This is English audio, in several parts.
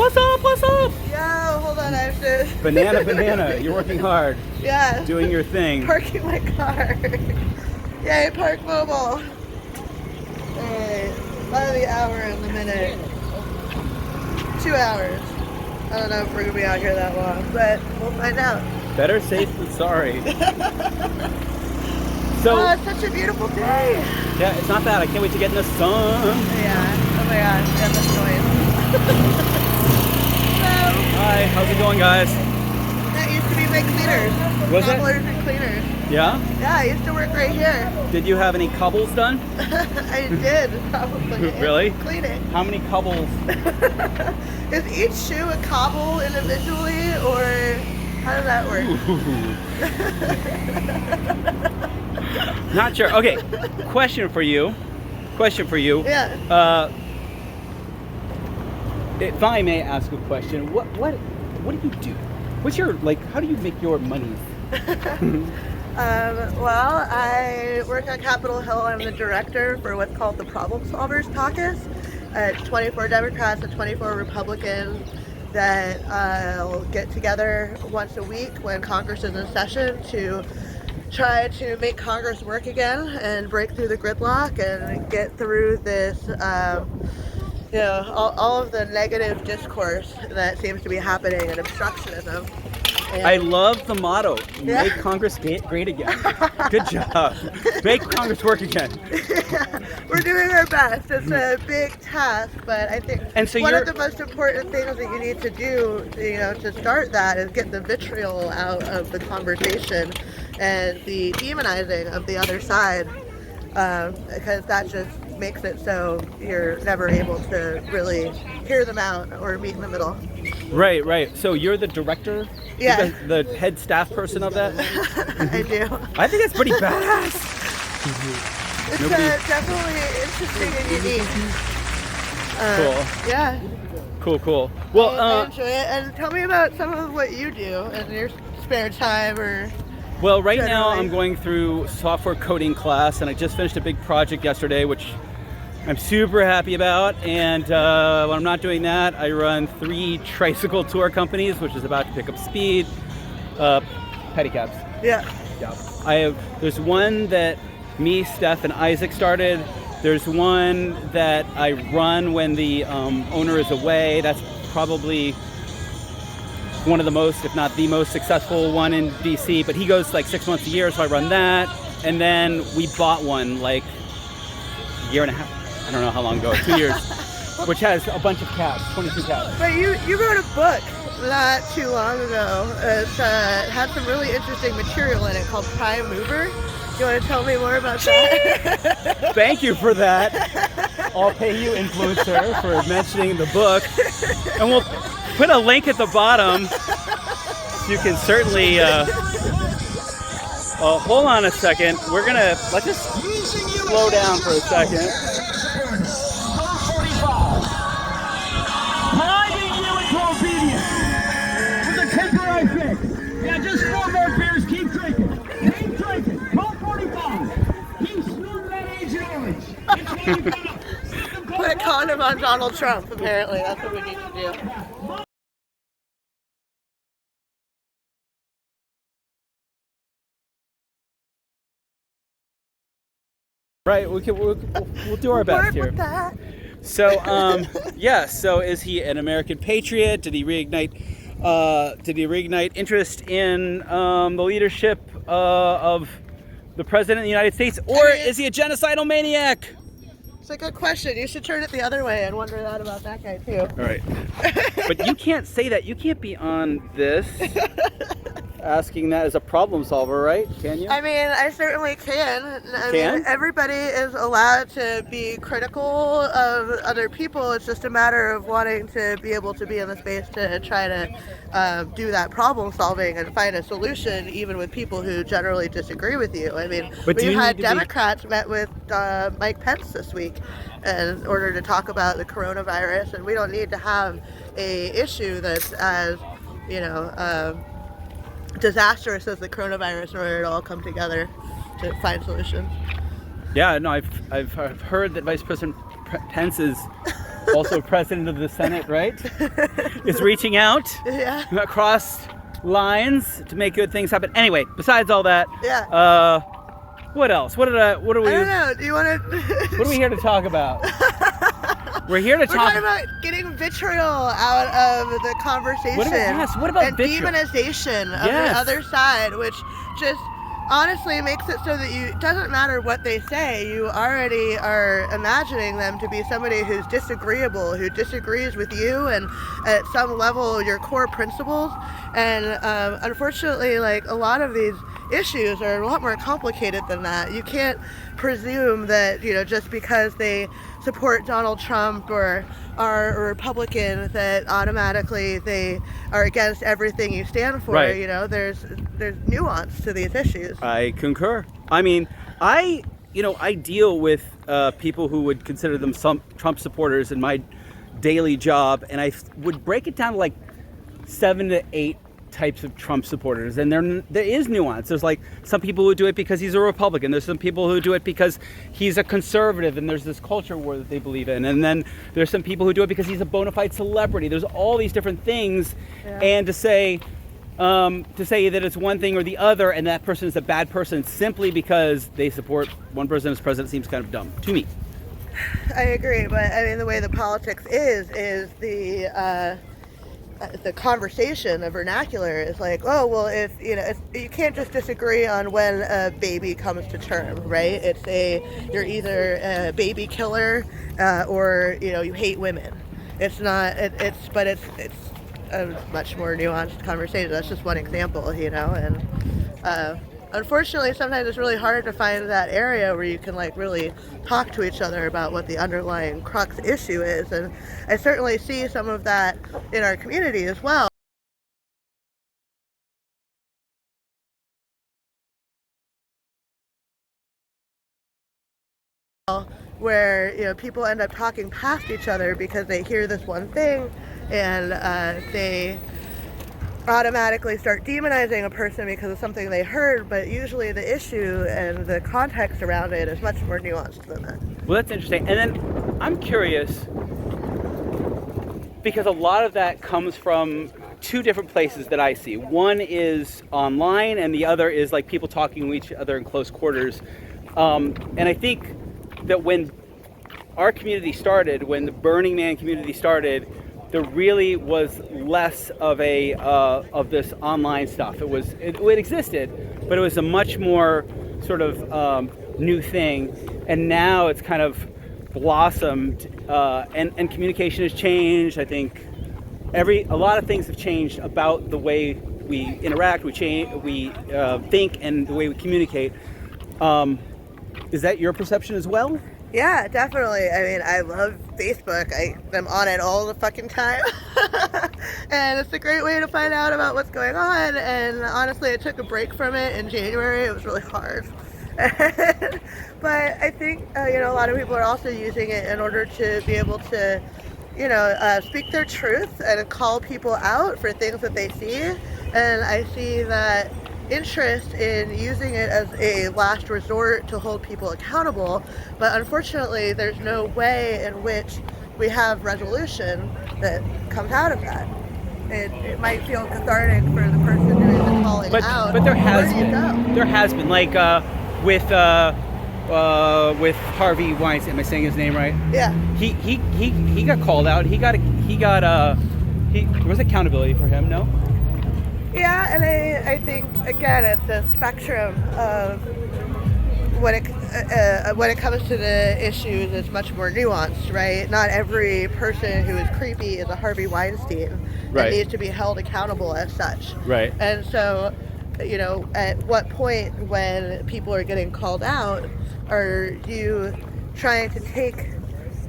What's up? What's up? Yo, hold on, I have to. Banana. You're working hard. Yeah. Doing your thing. Parking my car. Yay, Park Mobile. Alright, by the hour and the minute. 2 hours. I don't know if we're gonna be out here that long, but we'll find out. Better safe than sorry. So, Oh, it's such a beautiful day. yeah, it's not bad. I can't wait to get in the sun. Yeah. Oh my gosh, and this noise. So, Hi, how's it going, guys? that used to be my cleaners. Was it? Cobblers and cleaners. Yeah? Yeah, I used to work right here. Did you have any cobbles done? I did, probably. Really? Clean it. How many cobbles? Is each shoe a cobble individually, or how does that work? Not sure. Okay, question for you. Yeah. If I may ask a question, what do you do? What's your, how do you make your money? Well, I work on Capitol Hill. I'm the director for what's called the Problem Solvers Caucus. It's 24 Democrats and 24 Republicans that will get together once a week when Congress is in session to try to make Congress work again and break through the gridlock and get through this, all of the negative discourse that seems to be happening and obstructionism. And I love the motto, Yeah. make Congress great again. Good job. Make Congress work again. We're doing our best. It's a big task, but I think And so one of the most important things that you need to do, to start that is get the vitriol out of the conversation and the demonizing of the other side, because that just makes it so you're never able to really hear them out or meet in the middle. Right. So you're the director? Yeah. The head staff person of that? I do. I think that's pretty badass. It's Nobody- definitely interesting and unique. Cool. Yeah. Cool. Well, I enjoy it. And tell me about some of what you do in your spare time, or right now generally. I'm going through software coding class, and I just finished a big project yesterday, which I'm super happy about. And when I'm not doing that, I run 3 tricycle tour companies, which is about to pick up speed. Pedicabs. Yeah. Yeah. There's one that me, Steph, and Isaac started. There's one that I run when the owner is away. That's probably one of the most, if not the most successful one in DC. But he goes 6 months a year, so I run that. And then we bought one a year and a half. I don't know how long ago, 2 years, which has a bunch of cabs, 22 cabs. But you wrote a book not too long ago. It had some really interesting material in it called Prime Mover. You want to tell me more about that? Thank you for that. I'll pay you, influencer, for mentioning the book. And we'll put a link at the bottom. You can certainly, hold on a second. Let's just slow down for a second. Hiding you into obedience with a taker I fix. Yeah, just 4 more beers. Keep drinking. Keep drinking. Call 45. Keep snorting that Agent Orange. It's what you got. Put a condom on Donald Trump, apparently. That's what we need to do. Right, we'll do our best Work here. with that. So, so is he an American patriot? Did he reignite interest in the leadership of the President of the United States? Or is he a genocidal maniac? It's a good question. You should turn it the other way and wonder that about that guy, too. All right. But you can't say that. You can't be on this asking that as a problem solver, right? Can you? I mean, I certainly can. I Can? mean, everybody is allowed to be critical of other people. It's just a matter of wanting to be able to be in the space to try to do that problem solving and find a solution, even with people who generally disagree with you. I mean, But do we you had need to be- Democrats met with Mike Pence this week in order to talk about the coronavirus, and we don't need to have a issue that's as, disastrous as the coronavirus in order to all come together to find solutions. Yeah, no, I've heard that Vice President Pence is also president of the Senate, right, is reaching out Yeah. across lines to make good things happen. Anyway, besides all that, Yeah. what else? What are we? I don't know. Do you want to? What are we here to talk about? We're here to We're talk talking about getting vitriol out of the conversation. What about and vitriol? demonization of Yes. the other side, which just honestly makes it so that it doesn't matter what they say, you already are imagining them to be somebody who's disagreeable, who disagrees with you and at some level your core principles. And unfortunately, like a lot of these issues are a lot more complicated than that. You can't presume that, just because they support Donald Trump or are a Republican that automatically they are against everything you stand for. Right. There's nuance to these issues. I concur. I mean, I deal with people who would consider them some Trump supporters in my daily job, and I would break it down to like 7 to 8 types of Trump supporters, and there is nuance. There's like some people who do it because he's a Republican. There's some people who do it because he's a conservative, and there's this culture war that they believe in. And then there's some people who do it because he's a bona fide celebrity. There's all these different things, and to say that it's one thing or the other, and that person is a bad person simply because they support one person as president seems kind of dumb to me. I agree, but I mean the way the politics is the conversation, the vernacular is like, oh well, if you can't just disagree on when a baby comes to term, right? You're either a baby killer or you hate women. It's not. It's a much more nuanced conversation. That's just one example, and unfortunately, sometimes it's really hard to find that area where you can like really talk to each other about what the underlying crux issue is. And I certainly see some of that in our community as well. Where people end up talking past each other because they hear this one thing and they automatically start demonizing a person because of something they heard, but usually the issue and the context around it is much more nuanced than that. Well, that's interesting. And then I'm curious because a lot of that comes from two different places that I see. One is online, and the other is like people talking to each other in close quarters. And I think that when our community started, when the Burning Man community started, there really was less of of this online stuff. It existed, but it was a much more sort of new thing. And now it's kind of blossomed, and communication has changed. I think a lot of things have changed about the way we interact, we think, and the way we communicate. Is that your perception as well? Yeah, definitely. I mean, I love Facebook. I'm on it all the fucking time. And it's a great way to find out about what's going on. And honestly, I took a break from it in January. It was really hard. But I think, a lot of people are also using it in order to be able to, speak their truth and call people out for things that they see. And I see that interest in using it as a last resort to hold people accountable, but unfortunately there's no way in which we have resolution that comes out of that. It might feel cathartic for the person doing the calling out, but there has been like with Harvey Weinstein. Am I saying his name right? Yeah. He got called out. There was accountability for him. No. Yeah, and I think again it's a spectrum of when it comes to the issues, it's much more nuanced, right? Not every person who is creepy is a Harvey Weinstein Right. and needs to be held accountable as such. Right. And so, at what point when people are getting called out are you trying to take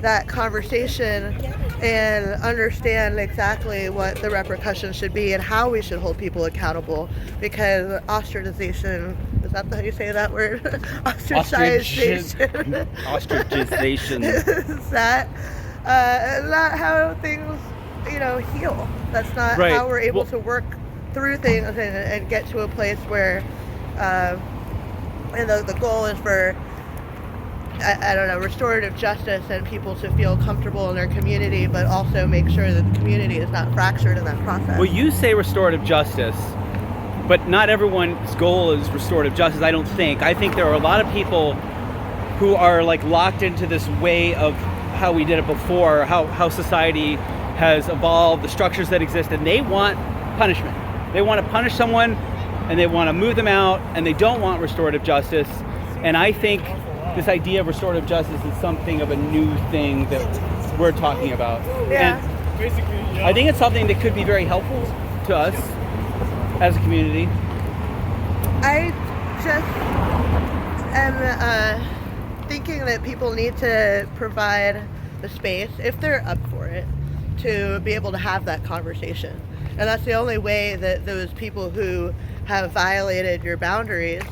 that conversation and understand exactly what the repercussions should be and how we should hold people accountable? Because ostracization, is that how you say that word? Ostracization. Ostracization. Is that not how things, heal? That's not Right. how we're able to work through things and get to a place where, and the goal is for I don't know, restorative justice and people to feel comfortable in their community, but also make sure that the community is not fractured in that process. Well, you say restorative justice, but not everyone's goal is restorative justice, I don't think. I think there are a lot of people who are like locked into this way of how we did it before, how society has evolved, the structures that exist, and they want punishment. They want to punish someone and they want to move them out, and they don't want restorative justice. And I think this idea of restorative justice is something of a new thing that we're talking about. Yeah. And I think it's something that could be very helpful to us as a community. I just am thinking that people need to provide the space, if they're up for it, to be able to have that conversation. And that's the only way that those people who have violated your boundaries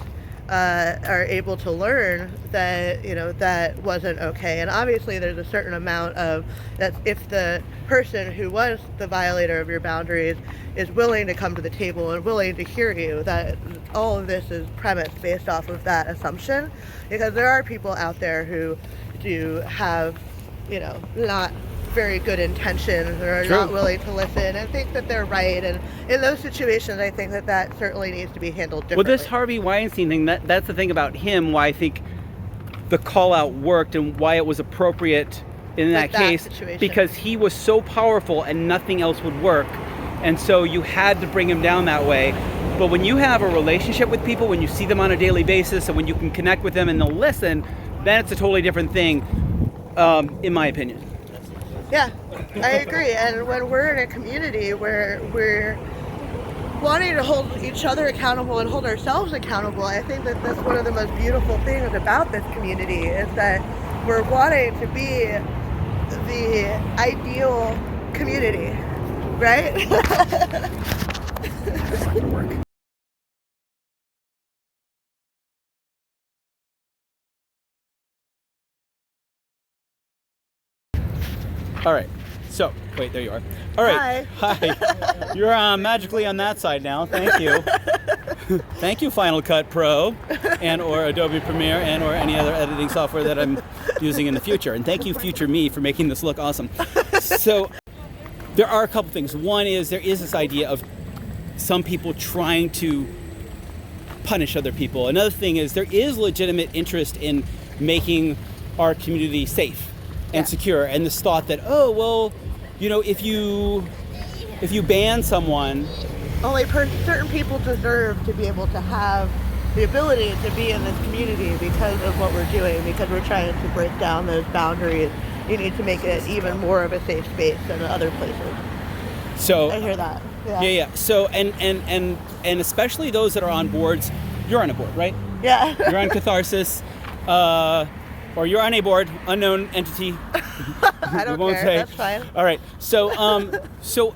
are able to learn that, you know, that wasn't okay. And obviously there's a certain amount of that if the person who was the violator of your boundaries is willing to come to the table and willing to hear you, that all of this is premised based off of that assumption. Because there are people out there who do have, you know, not very good intentions or are True. not willing to listen and think that they're right. And in those situations, I think that that certainly needs to be handled Well, differently. this Harvey Weinstein thing, that's the thing about him, why I think the call out worked and why it was appropriate in that With that case, situation. because he was so powerful and nothing else would work. And so you had to bring him down that way. But when you have a relationship with people, when you see them on a daily basis and when you can connect with them and they'll listen, then it's a totally different thing, in my opinion. Yeah, I agree. And when we're in a community where we're wanting to hold each other accountable and hold ourselves accountable, I think that that's one of the most beautiful things about this community, is that we're wanting to be the ideal community, right? All right. So, wait, there you are. All right. Hi. You're magically on that side now. Thank you. Thank you, Final Cut Pro, and or Adobe Premiere, and or any other editing software that I'm using in the future. And thank you, future me, for making this look awesome. So, there are a couple things. One is there is this idea of some people trying to punish other people. Another thing is there is legitimate interest in making our community safe and secure, and this thought that, oh, well, you know, if you ban someone, Only certain people deserve to be able to have the ability to be in this community because of what we're doing, because we're trying to break down those boundaries. You need to make it even more of a safe space than other places. so I hear that. yeah. So and especially those that are on boards. You're on a board, right? Yeah. You're on Catharsis, or you're on a board, unknown entity. I don't We won't care. say. That's fine. All right. So so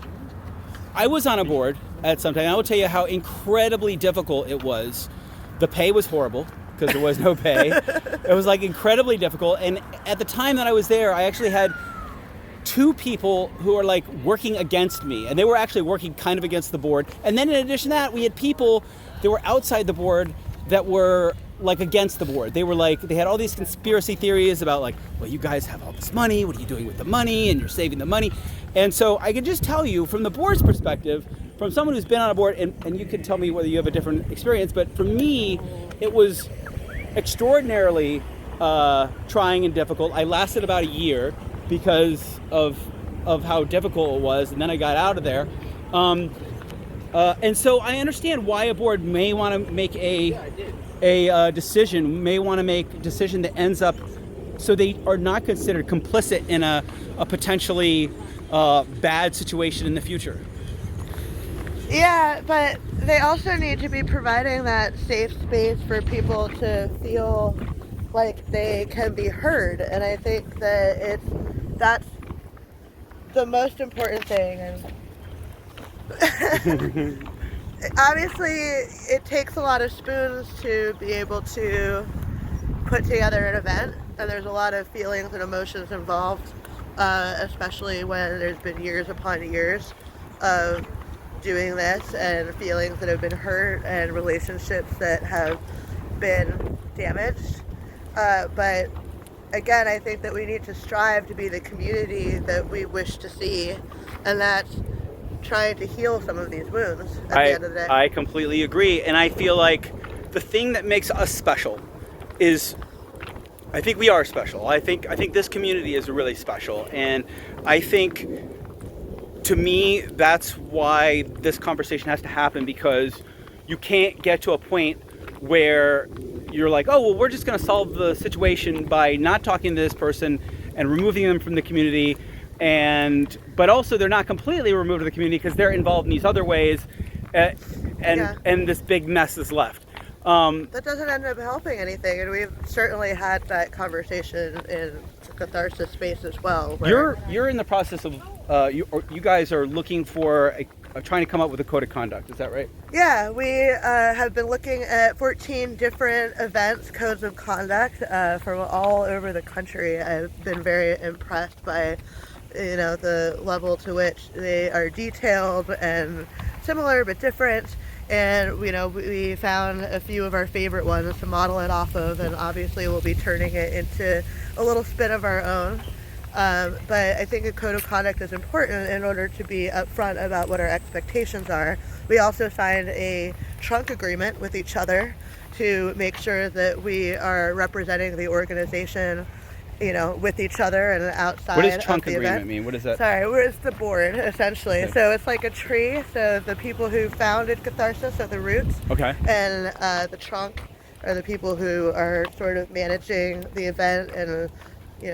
I was on a board at some time. I will tell you how incredibly difficult it was. The pay was horrible because there was no pay. It was like incredibly difficult. And at the time that I was there, I actually had two people who are like working against me, and they were actually working kind of against the board. And then in addition to that, we had people that were outside the board that were like against the board. They were like, they had all these conspiracy theories about like, well, you guys have all this money, what are you doing with the money? And you're saving the money. And so I can just tell you from the board's perspective, from someone who's been on a board, and you can tell me whether you have a different experience, but for me, it was extraordinarily trying and difficult. I lasted about a year because of how difficult it was, and then I got out of there. And so I understand why a board may want to make a decision, may want to make a decision that ends up so they are not considered complicit in a potentially bad situation in the future. Yeah, but they also need to be providing that safe space for people to feel like they can be heard. And I think that that's the most important thing. And obviously, it takes a lot of spoons to be able to put together an event, and there's a lot of feelings and emotions involved, especially when there's been years upon years of doing this, and feelings that have been hurt and relationships that have been damaged. But again, I think that we need to strive to be the community that we wish to see, and that's trying to heal some of these wounds at the end of the day. I completely agree, and I feel like the thing that makes us special is, I think we are special. I think this community is really special, and I think, to me, that's why this conversation has to happen, because you can't get to a point where you're like, oh, well, we're just going to solve the situation by not talking to this person and removing them from the community, but also they're not completely removed from the community because they're involved in these other ways, and this big mess is left. That doesn't end up helping anything, and we've certainly had that conversation in the Catharsis space as well. You're in the process of you guys are looking for trying to come up with a code of conduct. Is that right? Yeah, we have been looking at 14 different events, codes of conduct from all over the country. I've been very impressed by, the level to which they are detailed and similar but different. And we found a few of our favorite ones to model it off of, and obviously we'll be turning it into a little spin of our own. But I think a code of conduct is important in order to be upfront about what our expectations are. We also signed a trunk agreement with each other to make sure that we are representing the organization, with each other and outside. What does trunk of the agreement event. mean? What is that? Sorry, it's the board, essentially. Okay. So it's like a tree. So the people who founded Catharsis are the roots. Okay. And the trunk are the people who are sort of managing the event and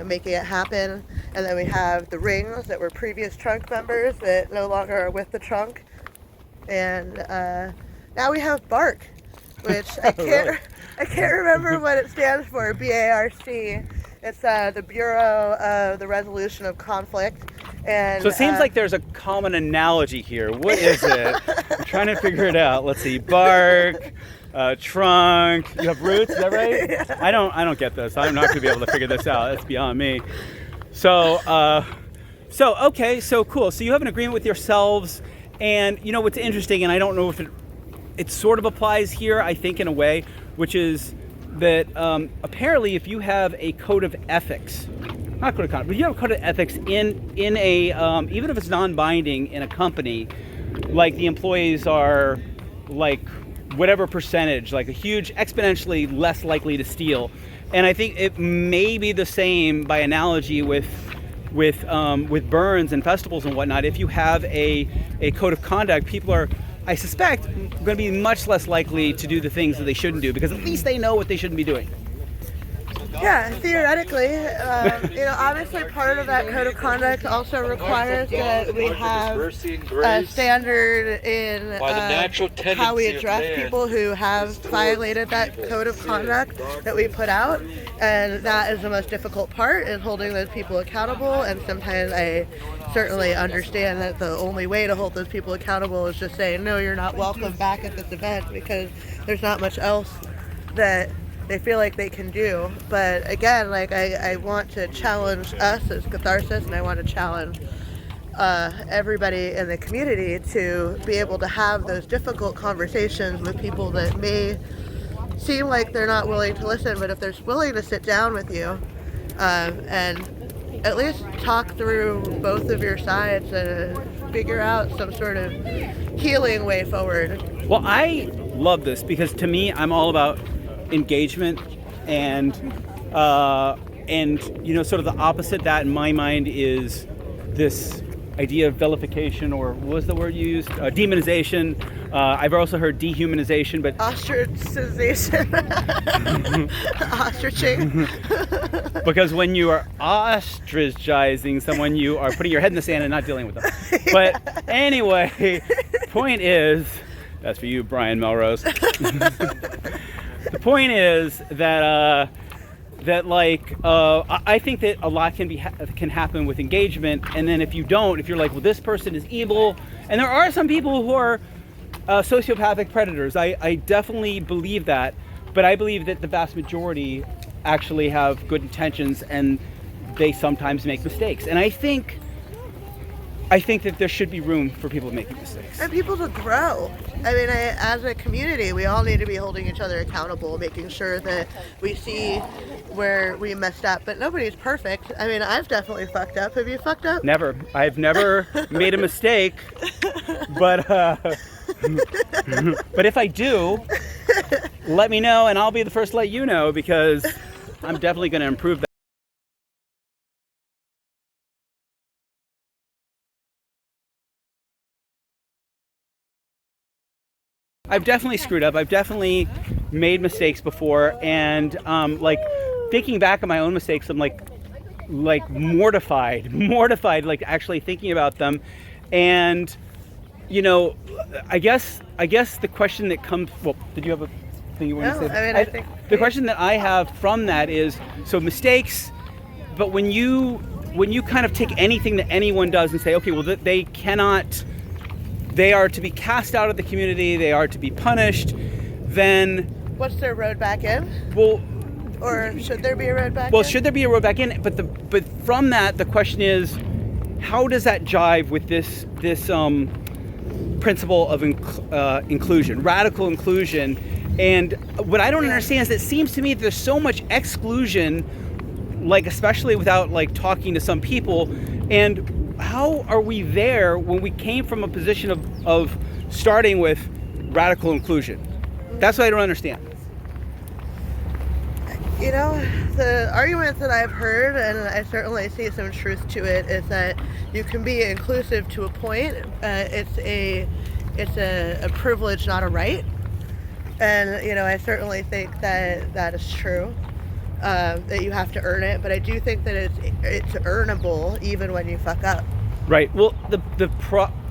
making it happen. And then we have the rings that were previous trunk members that no longer are with the trunk. And now we have BARC, which I can't remember what it stands for. BARC. It's the Bureau of the Resolution of Conflict. And so it seems like there's a common analogy here. What is it? I'm trying to figure it out. Let's see. BARC, trunk. You have roots. Is that right? Yeah. I don't get this. I'm not going to be able to figure this out. That's beyond me. So okay. So cool. So you have an agreement with yourselves, and what's interesting, and I don't know if it sort of applies here. I think in a way, which is that apparently if you have a code of ethics, not code of conduct, but you have a code of ethics in a even if it's non-binding in a company, like the employees are like whatever percentage, like a huge exponentially less likely to steal. And I think it may be the same by analogy with burns and festivals and whatnot. If you have a code of conduct, people are, I suspect, going to be much less likely to do the things that they shouldn't do, because at least they know what they shouldn't be doing. Yeah, theoretically. Obviously part of that code of conduct also requires that we have a standard in how we address people who have violated that code of conduct that we put out. And that is the most difficult part, is holding those people accountable. And sometimes I certainly understand that the only way to hold those people accountable is just saying, no, you're not welcome back at this event, because there's not much else that they feel like they can do. But again, I want to challenge us as Catharsis, and I want to challenge everybody in the community to be able to have those difficult conversations with people that may seem like they're not willing to listen, but if they're willing to sit down with you and at least talk through both of your sides and figure out some sort of healing way forward. Well, I love this, because to me, I'm all about engagement, and sort of the opposite that in my mind is this idea of vilification, or what was the word you used? Demonization. I've also heard dehumanization, but ostracization. Ostriching. Because when you are ostracizing someone, you are putting your head in the sand and not dealing with them. But anyway, point is, that's for you, Brian Melrose. The point is that I think that a lot can happen with engagement, and then if you're like, well, this person is evil, and there are some people who are sociopathic predators. I definitely believe that, but I believe that the vast majority actually have good intentions, and they sometimes make mistakes. And I think I think that there should be room for people making mistakes. And people to grow. I mean, as a community, we all need to be holding each other accountable, making sure that we see where we messed up. But nobody's perfect. I mean, I've definitely fucked up. Have you fucked up? Never. I've never made a mistake, but but if I do, let me know, and I'll be the first to let you know, because I'm definitely going to improve that. I've definitely screwed up. I've definitely made mistakes before, and like thinking back on my own mistakes, I'm like mortified, like actually thinking about them. And you know, I guess the question that comes. Well, did you have a thing you wanted to say? I mean, I think the question that I have from that is, so mistakes, but when you kind of take anything that anyone does and say, okay, well, they cannot. They are to be cast out of the community. They are to be punished. Then, what's their road back in? Well, or should there be a road back in? Well, should there be a road back in? But from that, the question is, how does that jive with this principle of inclusion, radical inclusion? And what I don't understand is that it seems to me that there's so much exclusion, like especially without like talking to some people, and how are we there when we came from a position of starting with radical inclusion? That's what I don't understand. You know, the arguments that I've heard, and I certainly see some truth to it, is that you can be inclusive to a point. It's a privilege, not a right. And you know, I certainly think that is true. That you have to earn it, but I do think that it's earnable even when you fuck up. Right. Well,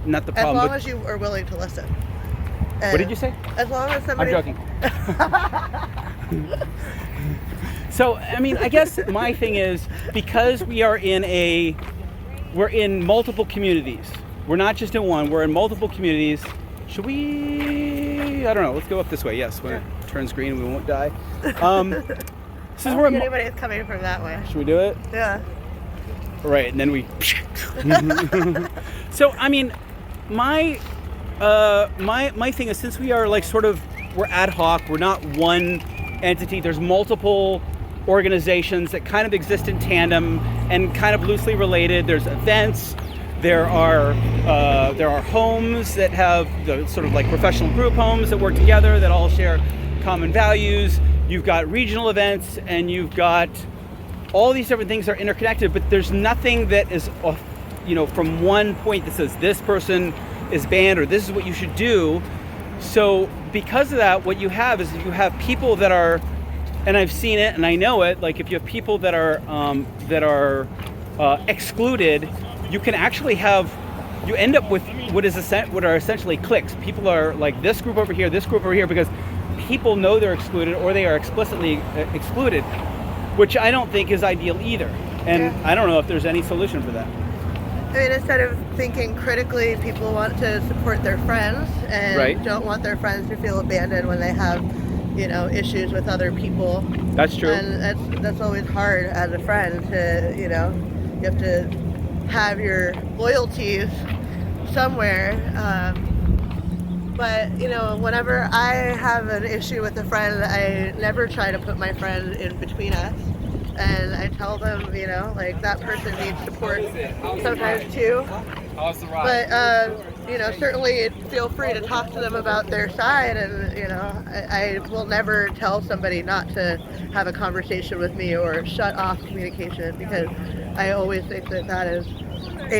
not the problem. As long as you are willing to listen. What did you say? As long as somebody. I'm joking. So, I mean, I guess my thing is, because we're in multiple communities. We're not just in one. We're in multiple communities. Should we? I don't know. Let's go up this way. Yes. When it turns green, we won't die. I don't think anybody's coming from that way. Should we do it? Yeah. Right, and then we. So I mean, my thing is, since we are like we're ad hoc. We're not one entity. There's multiple organizations that kind of exist in tandem and kind of loosely related. There's events. There are homes that have the sort of like professional group homes that work together that all share common values. You've got regional events, and you've got all these different things that are interconnected, but there's nothing that is, from one point that says this person is banned or this is what you should do. So because of that, what you have is you have people that are, and I've seen it and I know it, like if you have people that are excluded, you can actually you end up with what are essentially cliques. People are like this group over here, because people know they're excluded or they are explicitly excluded, which I don't think is ideal either. And yeah. I don't know if there's any solution for that. I mean, instead of thinking critically, people want to support their friends and don't want their friends to feel abandoned when they have, issues with other people. That's true. And that's always hard as a friend to, you have to have your loyalties somewhere. But, whenever I have an issue with a friend, I never try to put my friend in between us. And I tell them, that person needs support sometimes too. But, certainly feel free to talk to them about their side. And, I will never tell somebody not to have a conversation with me or shut off communication, because I always think that is,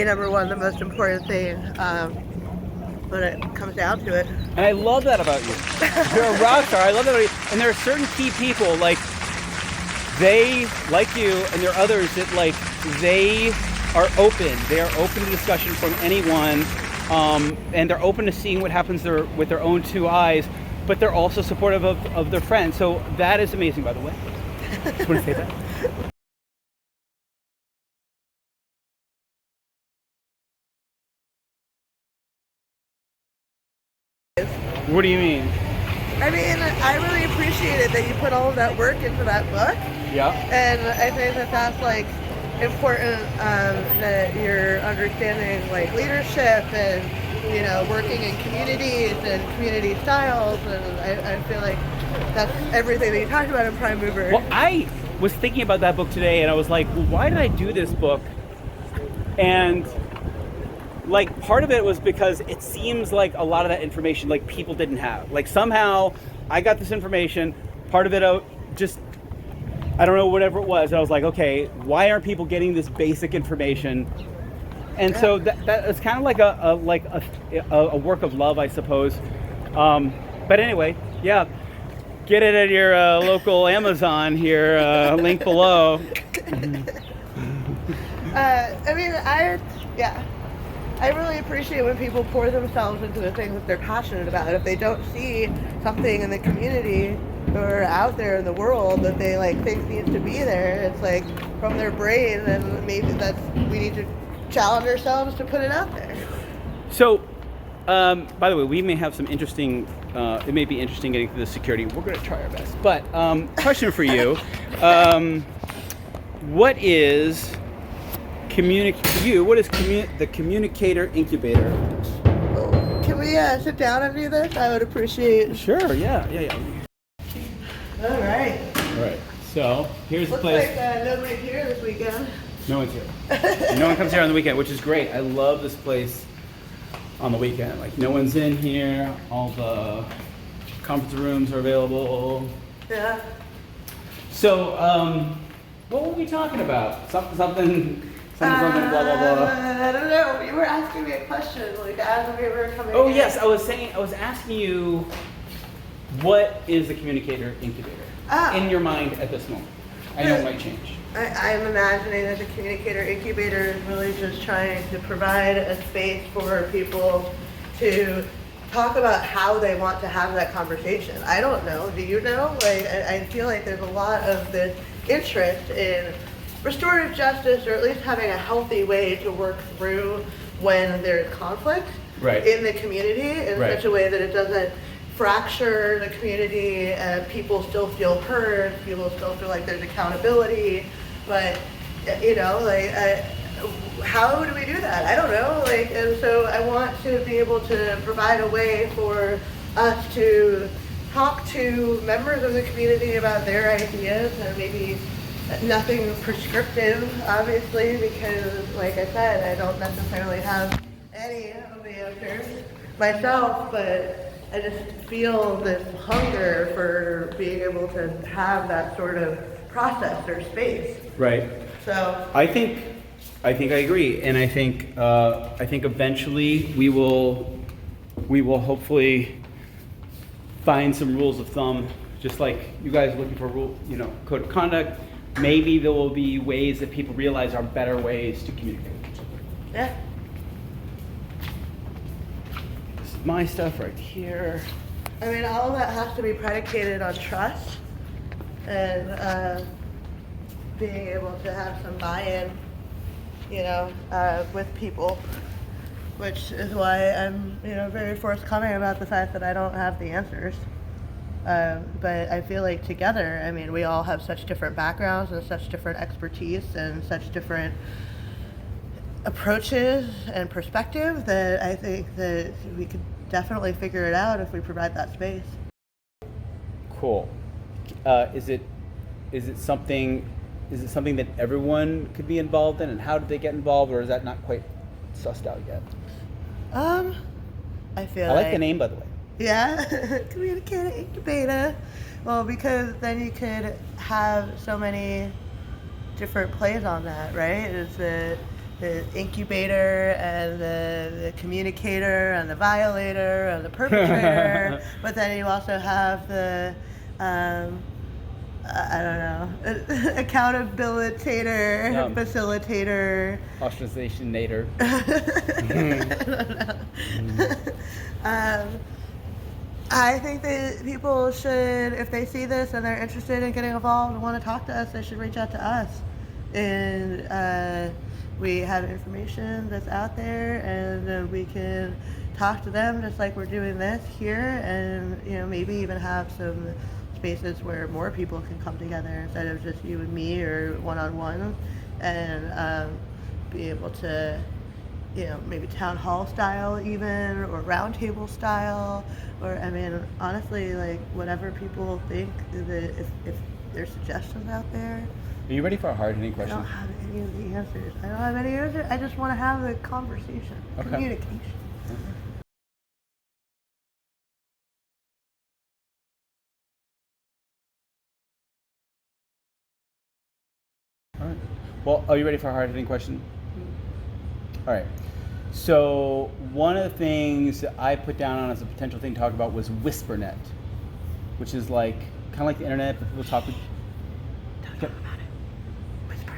number one, the most important thing. When it comes down to it. And I love that about you. You're a rock star. I love that about you. And there are certain key people, like, they, like you, and there are others that, like, they are open. They are open to discussion from anyone, and they're open to seeing what happens with their own two eyes, but they're also supportive of their friends. So that is amazing, by the way. Just want to say that. What do you mean? I mean, I really appreciated that you put all of that work into that book. Yeah. And I think that's like important that you're understanding like leadership and working in communities and community styles, and I feel like that's everything that you talked about in Prime Mover. Well, I was thinking about that book today, and I was like, well, why did I do this book? And like part of it was because it seems like a lot of that information like people didn't have. Like somehow I got this information, part of it just, I don't know, whatever it was. And I was like, okay, why aren't people getting this basic information? And so that is kind of like a work of love, I suppose. But anyway, yeah, get it at your local Amazon here, link below. I really appreciate when people pour themselves into the things that they're passionate about. If they don't see something in the community or out there in the world that they like think needs to be there, it's like from their brain, and maybe we need to challenge ourselves to put it out there. So, by the way, we may have some interesting, it may be interesting getting through the security. We're going to try our best. But, question for you. What is the Communicator Incubator? Can we sit down and do this? I would appreciate. Sure, yeah. All right. So, here's the Looks place. like nobody's here this weekend. No one's here. No one comes here on the weekend, which is great. I love this place on the weekend. Like, no one's in here. All the conference rooms are available. Yeah. So, what were we talking about? Something, blah, blah, blah. I don't know. You were asking me a question, like as we were coming. Oh, in. yes. I was asking you, what is the Communicator Incubator in your mind at this moment? I know it might change. I'm imagining that the Communicator Incubator is really just trying to provide a space for people to talk about how they want to have that conversation. I don't know. Do you know? Like, I feel like there's a lot of this interest in restorative justice, or at least having a healthy way to work through when there's conflict in the community in such a way that it doesn't fracture the community, and people still feel heard, people still feel like there's accountability, but how do we do that? I don't know, and so I want to be able to provide a way for us to talk to members of the community about their ideas, and maybe nothing prescriptive, obviously, because like I said, I don't necessarily have any of the answers myself, but I just feel this hunger for being able to have that sort of process or space. Right. So I think I agree, and I think eventually we will hopefully find some rules of thumb, just like you guys are looking for code of conduct. Maybe there will be ways that people realize are better ways to communicate. yeah. This is my stuff right here. I mean, all of that has to be predicated on trust and being able to have some buy-in, with people, which is why I'm, very forthcoming about the fact that I don't have the answers. But I feel like together, I mean, we all have such different backgrounds and such different expertise and such different approaches and perspective that I think that we could definitely figure it out if we provide that space. Cool. Is it something that everyone could be involved in, and how did they get involved, or is that not quite sussed out yet? I feel I like the name, by the way. Yeah, Communicator Incubator. Well, because then you could have so many different plays on that, right? It's the incubator and the communicator and the violator and the perpetrator, but then you also have the accountabilitator, facilitator, ostracization-nator. I think that people should, if they see this and they're interested in getting involved and want to talk to us, they should reach out to us. And we have information that's out there, and we can talk to them just like we're doing this here, and maybe even have some spaces where more people can come together instead of just you and me or one-on-one, and be able to, maybe town hall style even, or round table style, or I mean, honestly, like whatever people think, that if there's suggestions out there. Are you ready for a hard-hitting I question? don't have any of the answers. I don't have any answers. I just want to have the conversation, Okay. communication. All right. Well, are you ready for a hard-hitting question? All right. So one of the things that I put down on as a potential thing to talk about was WhisperNet, which is like kind of like the internet, but people talk. Don't talk about it. Whisper.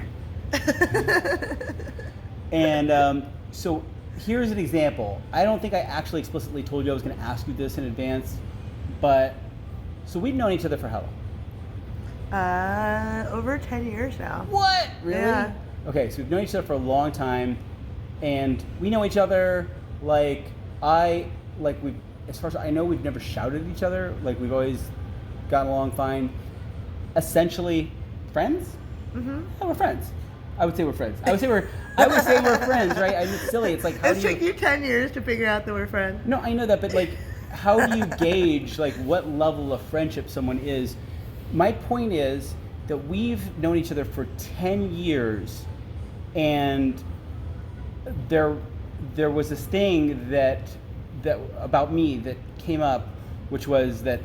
And so here's an example. I don't think I actually explicitly told you I was going to ask you this in advance, but so we've known each other for how long? Over 10 years now. What? Really? Yeah. Okay, so we've known each other for a long time, and we know each other we've, as far as I know, we've never shouted at each other. Like, we've always gotten along fine. Essentially, friends? Mm-hmm. Yeah, we're friends. I would say we're friends. I would say we're friends, right? I mean, it's silly. It's like, how It do you... took you 10 years to figure out that we're friends. No, I know that, but like, how do you gauge like what level of friendship someone is? My point is that we've known each other for 10 years, and there was this thing that about me that came up, which was that,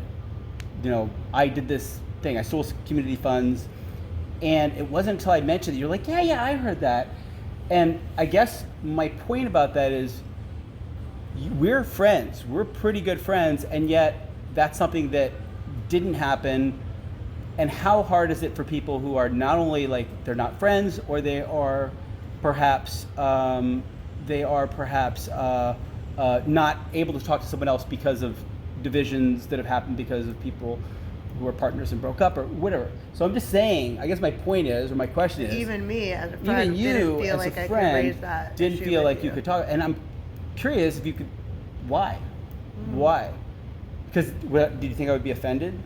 I did this thing. I stole community funds, and it wasn't until I mentioned it, you're like, yeah, I heard that. And I guess my point about that is we're friends. We're pretty good friends, and yet that's something that didn't happen. And how hard is it for people who are not only like they're not friends, or they are perhaps not able to talk to someone else because of divisions that have happened because of people who are partners and broke up or whatever. So I'm just saying, I guess my point is, or my question is, Even me as a friend even you didn't feel as like a I could friend raise that didn't issue feel with like you could talk. And I'm curious if you could, why? Why? Because did you think I would be offended?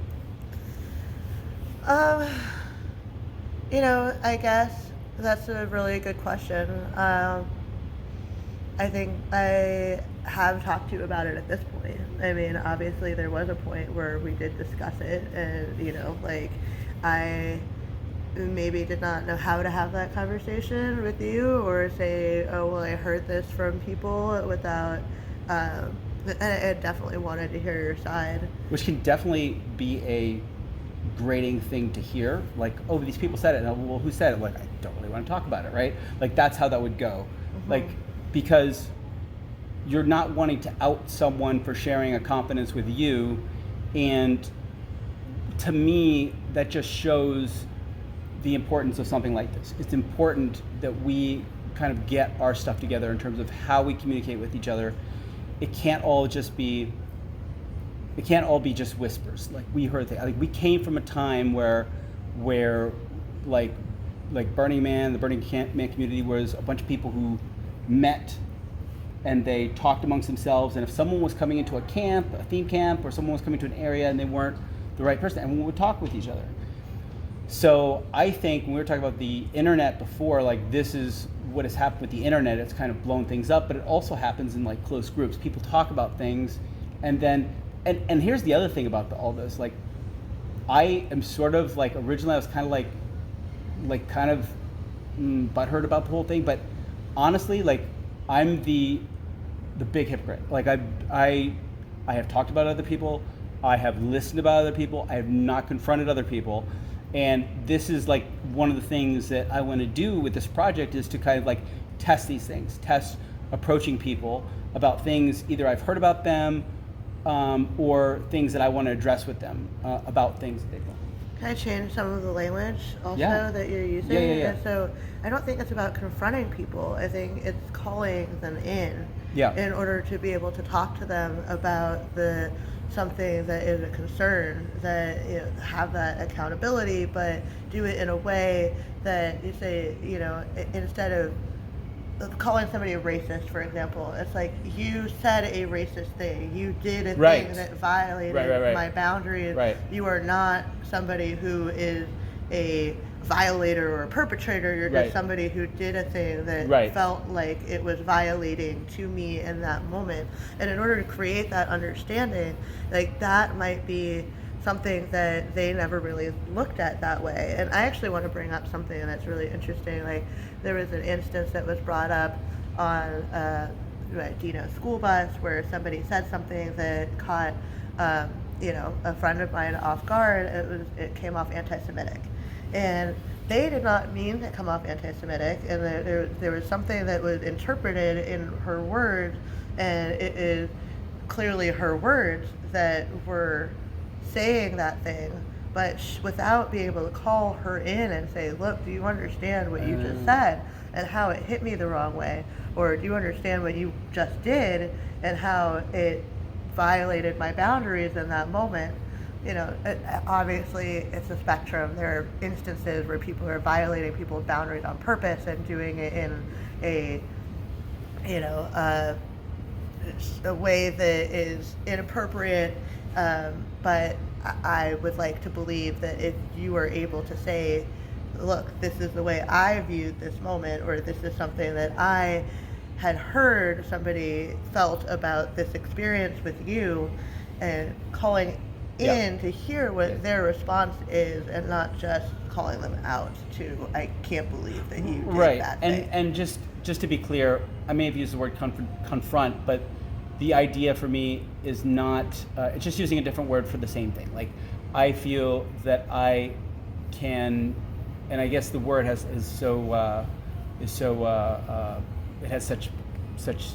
I guess that's a really good question. I think I have talked to you about it at this point. I mean, obviously there was a point where we did discuss it, and I maybe did not know how to have that conversation with you, or say, oh well, I heard this from people without. And I definitely wanted to hear your side. Which can definitely be a grating thing to hear. Like, oh, these people said it. And, well, who said it? Like, I don't really want to talk about it, right? Like, that's how that would go. Like, because you're not wanting to out someone for sharing a confidence with you. And to me, that just shows the importance of something like this. It's important that we kind of get our stuff together in terms of how we communicate with each other. It can't all be just whispers. Like, we heard things. Like, we came from a time where like Burning Man, the Burning Man community was a bunch of people who met and they talked amongst themselves. And if someone was coming into a camp, a theme camp, or someone was coming to an area and they weren't the right person, and we would talk with each other. So I think when we were talking about the internet before, like, this is what has happened with the internet. It's kind of blown things up, but it also happens in like close groups. People talk about things, and then and here's the other thing about all this. Like, I am sort of like, originally I was kind of like kind of butthurt about the whole thing, but honestly, like, I'm the big hypocrite. Like, I have talked about other people, I have listened about other people, I have not confronted other people. And this is like one of the things that I want to do with this project, is to kind of like test these things, test approaching people about things either I've heard about them, or things that I want to address with them about things that they've done. Can I change some of the language also that you're using? Yeah. And so I don't think it's about confronting people. I think it's calling them in order to be able to talk to them about something that is a concern, that have that accountability, but do it in a way that you say, instead of calling somebody a racist, for example, it's like, you said a racist thing, you did a thing that violated my boundaries. You are not somebody who is a violator or a perpetrator. You're just Right. somebody who did a thing that Right. felt like it was violating to me in that moment. And in order to create that understanding, like that might be something that they never really looked at that way. And I actually want to bring up something that's really interesting. Like there was an instance that was brought up on Dino school bus where somebody said something that caught a friend of mine off guard. It came off anti-Semitic, and they did not mean to come off anti-Semitic, and there was something that was interpreted in her words, and it is clearly her words that were saying that thing, but without being able to call her in and say, look, do you understand what you just said and how it hit me the wrong way? Or do you understand what you just did and how it violated my boundaries in that moment? Obviously it's a spectrum. There are instances where people are violating people's boundaries on purpose and doing it in a way that is inappropriate. But I would like to believe that if you are able to say, look, this is the way I viewed this moment, or this is something that I had heard somebody felt about this experience with you, and calling in to hear what their response is, and not just calling them out to, I can't believe that you did that thing. And just to be clear, I may have used the word confront, but the idea for me is not, it's just using a different word for the same thing. Like, I feel that I can, and I guess the word it has such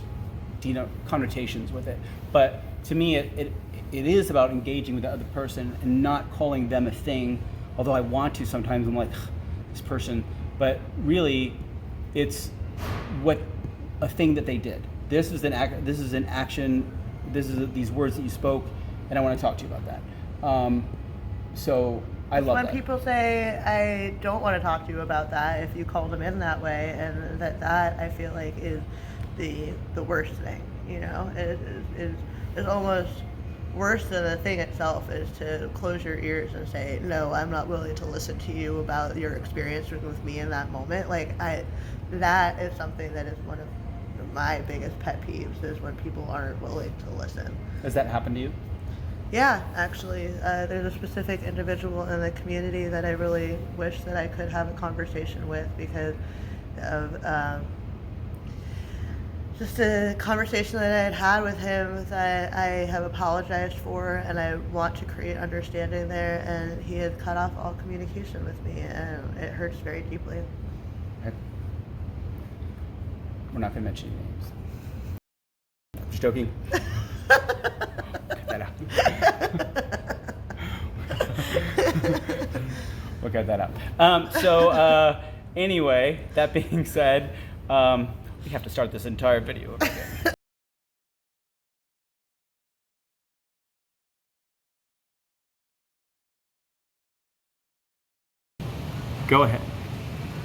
connotations with it. But to me, it is about engaging with the other person and not calling them a thing, although I want to sometimes. I'm like, this person, but really it's a thing that they did. This is an action, these words that you spoke, and I want to talk to you about that. So I love that. When people say, I don't want to talk to you about that, if you call them in that way, and that I feel like is the worst thing, it is almost worse than the thing itself, is to close your ears and say, no, I'm not willing to listen to you about your experience with me in that moment. That is something that is one of my biggest pet peeves, is when people aren't willing to listen. Has that happened to you? Yeah, actually, there's a specific individual in the community that I really wish that I could have a conversation with, because of just a conversation that I had with him that I have apologized for, and I want to create understanding there, and he has cut off all communication with me, and it hurts very deeply. Okay. We're not going to mention names. Just joking. Cut that out. We'll cut that out. Anyway, that being said, we have to start this entire video over again. Go ahead.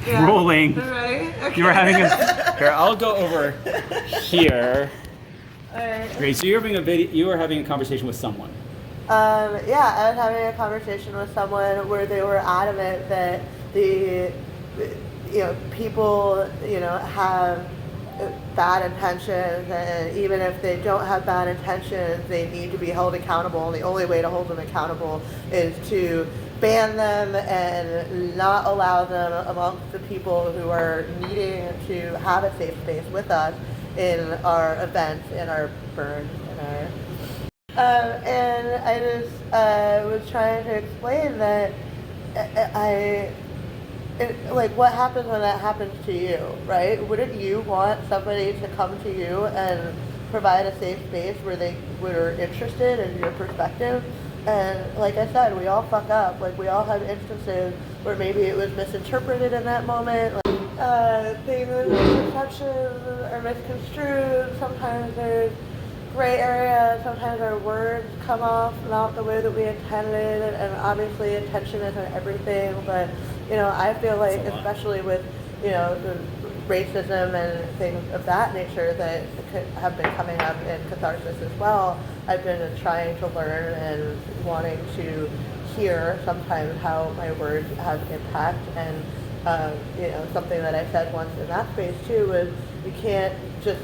Yeah. Rolling. Ready? Okay. You were having here, I'll go over here. All right. Okay, so you were having a conversation with someone. Yeah, I was having a conversation with someone where they were adamant that people, have bad intentions, and even if they don't have bad intentions, they need to be held accountable, and the only way to hold them accountable is to ban them and not allow them amongst the people who are needing to have a safe space with us in our events, in our burns, in our... and I just was trying to explain that what happens when that happens to you, right? Wouldn't you want somebody to come to you and provide a safe space where they were interested in your perspective? And like I said, we all fuck up. We all have instances where maybe it was misinterpreted in that moment. Things, misconceptions are misconstrued. Sometimes there's gray area. Sometimes our words come off not the way that we intended. And obviously intention isn't everything, but I feel like, especially with the racism and things of that nature that have been coming up in Catharsis as well, I've been trying to learn and wanting to hear sometimes how my words have impact. And something that I said once in that space too was, you can't just,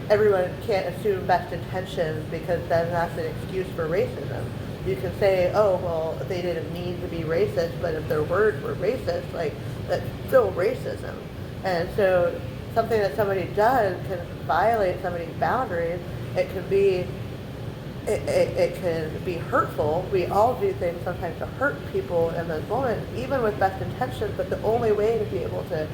everyone can't assume best intentions, because then that's an excuse for racism. You can say, oh, well, they didn't mean to be racist, but if their words were racist, like, that's still racism. And so something that somebody does can violate somebody's boundaries. It can be hurtful. We all do things sometimes to hurt people in those moments, even with best intentions, but the only way to be able to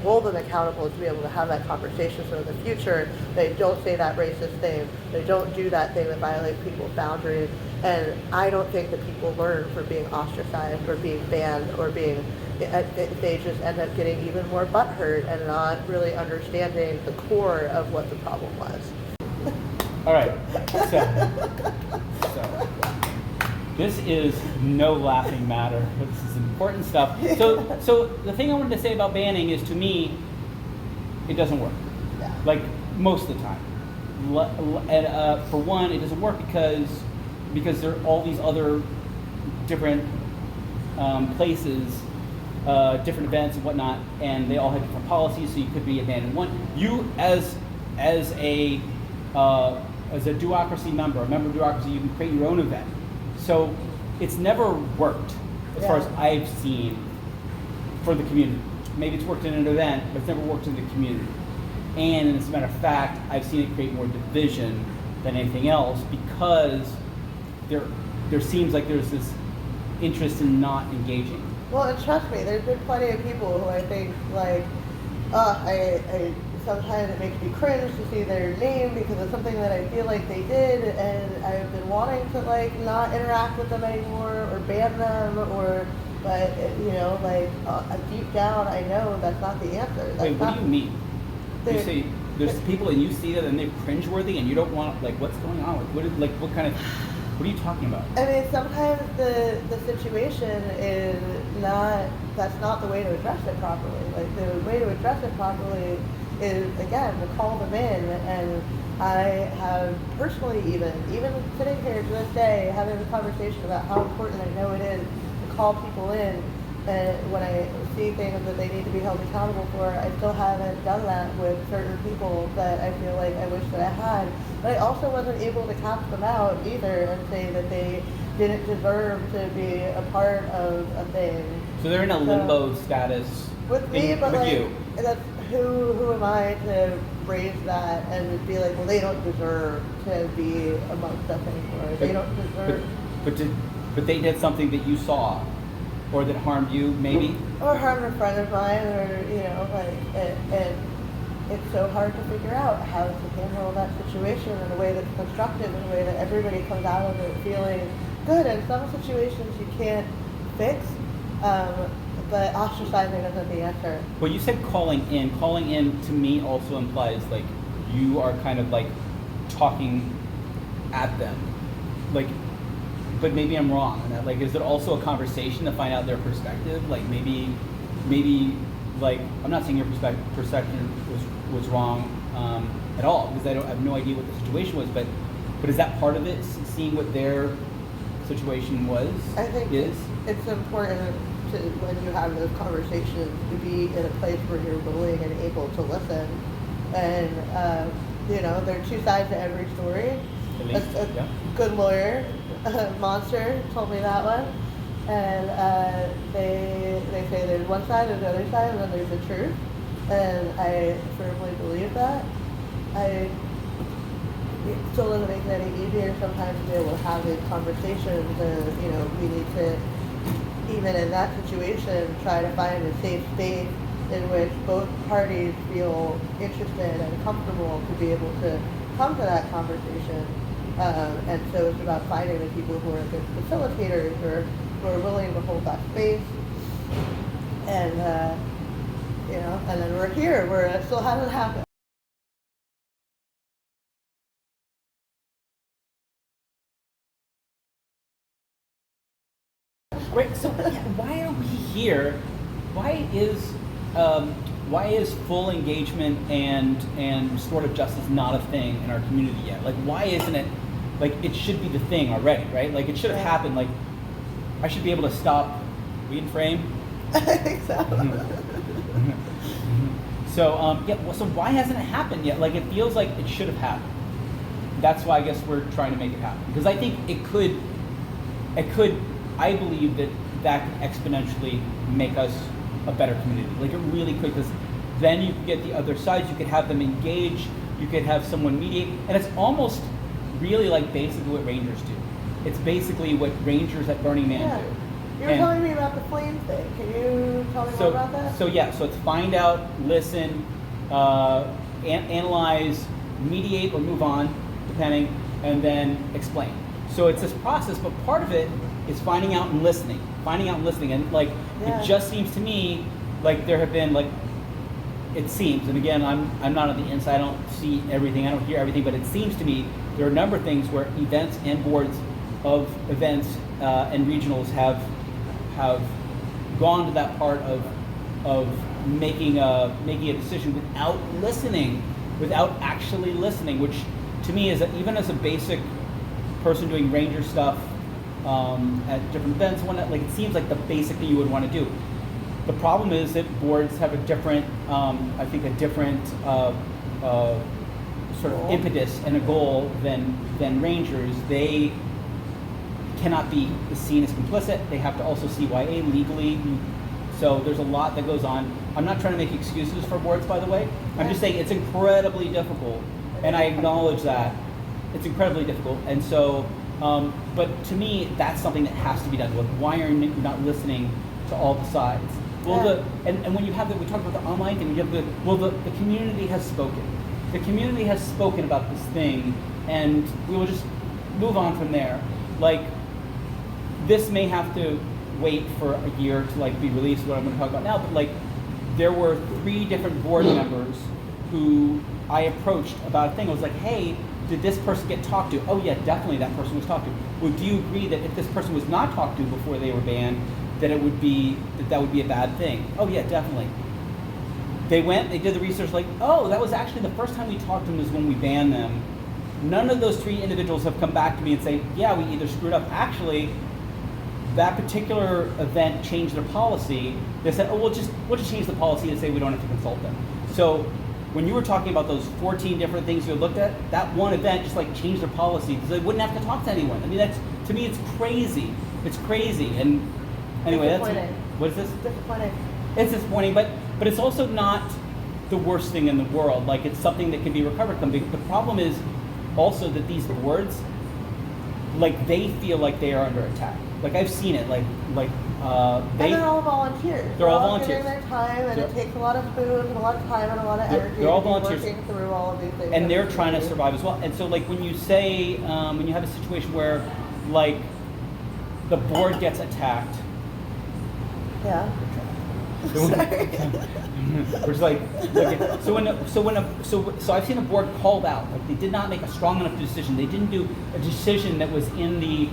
hold them accountable is to be able to have that conversation, so in the future they don't say that racist thing, they don't do that thing that violates people's boundaries. And I don't think that people learn from being ostracized or being banned or being, they just end up getting even more butthurt and not really understanding the core of what the problem was. All right, so this is no laughing matter, but this is important stuff. So the thing I wanted to say about banning is, to me, it doesn't work. Yeah. Like, most of the time. And for one, it doesn't work because there are all these other different places, different events and whatnot, and they all have different policies, so you could be abandoned. One, you as a Duocracy member, a member of Duocracy, you can create your own event. So it's never worked, as far as I've seen, for the community. Maybe it's worked in an event, but it's never worked in the community. And as a matter of fact, I've seen it create more division than anything else, because there seems like there's this interest in not engaging. Well, and trust me, there's been plenty of people who I think, like, I sometimes it makes me cringe to see their name because of something that I feel like they did, and I've been wanting to, like, not interact with them anymore or ban them, but deep down I know that's not the answer. Wait, what do you mean? You say there's people and you see them and they're cringeworthy and you don't want, like, what's going on? What are you talking about? I mean, sometimes the situation is that's not the way to address it properly. Like, the way to address it properly is, again, to call them in. And I have personally, even sitting here to this day, having a conversation about how important I know it is to call people in. And when I see things that they need to be held accountable for, I still haven't done that with certain people that I feel like I wish that I had. But I also wasn't able to cast them out either and say that they didn't deserve to be a part of a thing. So they're in a limbo status with me, but with like, you. That's who am I to raise that and be like, well, they don't deserve to be amongst us anymore. They don't deserve. But they did something that you saw, or that harmed you, maybe? Or harmed a friend of mine, or, and it's so hard to figure out how to handle that situation in a way that's constructive, in a way that everybody comes out of it feeling good. In some situations you can't fix, but ostracizing isn't the answer. Well, you said calling in. Calling in to me also implies, like, you are kind of like talking at them. Like, but maybe I'm wrong on that. Like, is it also a conversation to find out their perspective? Like, maybe, like, I'm not saying your perspective was wrong at all, because I have no idea what the situation was. But is that part of it? Seeing what their situation was? I think is it's important to, when you have those conversations, to be in a place where you're willing and able to listen. And there are two sides to every story. At least, a good lawyer, Monster, told me that one. And they say there's one side, there's the other side, and then there's the truth. And I firmly believe that. It still doesn't make it any easier sometimes to be able to have these conversations, and we need to, even in that situation, try to find a safe space in which both parties feel interested and comfortable to be able to come to that conversation. And so it's about finding the people who are good facilitators, or who are willing to hold that space. And and then we're here where it still hasn't happened. Right. So why are we here? Why is full engagement and restorative justice not a thing in our community yet? Like, why isn't it? Like, it should be the thing already, right? Like, it should have happened. Like, I should be able to stop read and frame. I think so. So yeah, well, so why hasn't it happened yet? Like, it feels like it should have happened. That's why I guess we're trying to make it happen, because I think it could. I believe that can exponentially make us a better community. Like, it really could, because then you could get the other sides. You could have them engage. You could have someone mediate, and it's almost really like basically what Rangers do. It's basically what Rangers at Burning Man Yeah. do. You were telling me about the flame thing. Can you tell me more about that? So it's find out, listen, analyze, mediate or move on, depending, and then explain. So it's this process, but part of it is finding out and listening. And like, it just seems to me like there have been, like, it seems, and again, I'm not on the inside, I don't see everything, I don't hear everything, but it seems to me there are a number of things where events and boards of events and regionals have gone to that part of making a decision without actually listening, which to me is even as a basic person doing Ranger stuff at different events and whatnot, like, it seems like the basic thing you would want to do. The problem is that boards have a different, I think, a different sort of impetus and a goal than Rangers. They cannot be seen as complicit. They have to also CYA legally. So there's a lot that goes on. I'm not trying to make excuses for boards, by the way. I'm just saying it's incredibly difficult, and I acknowledge that. It's incredibly difficult. And so, but to me, that's something that has to be done. Like, why are you not listening to all the sides? Well, and when you have we talked about the online thing, you have the community has spoken. The community has spoken about this thing, and we will just move on from there. Like, this may have to wait for a year to, like, be released, what I'm going to talk about now, but, like, there were 3 different board members who I approached about a thing. I was like, hey, did this person get talked to? Oh yeah, definitely that person was talked to. Well, do you agree that if this person was not talked to before they were banned, that that would be a bad thing? Oh yeah, definitely. They did the research, like, oh, that was actually the first time we talked to them was when we banned them. None of those 3 individuals have come back to me and say, yeah, we either screwed up. Actually, that particular event changed their policy. They said, oh, we'll just change the policy and say we don't have to consult them. So when you were talking about those 14 different things you looked at, that one event just, like, changed their policy because they wouldn't have to talk to anyone. I mean, to me, it's crazy. It's crazy. And anyway, what is this? Disappointing. It's disappointing, but it's also not the worst thing in the world. Like, it's something that can be recovered from. The problem is also that these boards, like, they feel like they are under attack. Like, I've seen it. And they're all volunteers. They're all volunteers. Giving their time, and it takes a lot of food and a lot of time and a lot of energy. They're all to be volunteers. Working through all of these things. And they're trying to survive as well. And so, like, when you say, when you have a situation where, like, the board gets attacked. Yeah. Which, like, so I've seen a board called out. Like, they did not make a strong enough decision. They didn't do a decision that was in the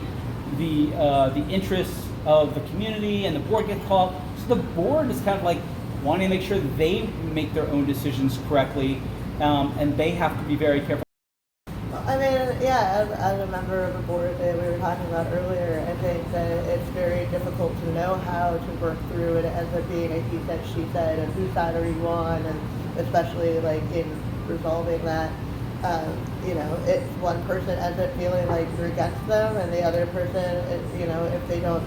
interests of the community, and the board gets called. So the board is kind of like wanting to make sure that they make their own decisions correctly, and they have to be very careful. I mean, yeah, as a member of a board that we were talking about earlier, I think that it's very difficult to know how to work through it. It ends up being a he said, she said, and whose side are you on, and especially, like, in resolving that, you know, it's one person ends up feeling like you're against them, and the other person, you know, if they don't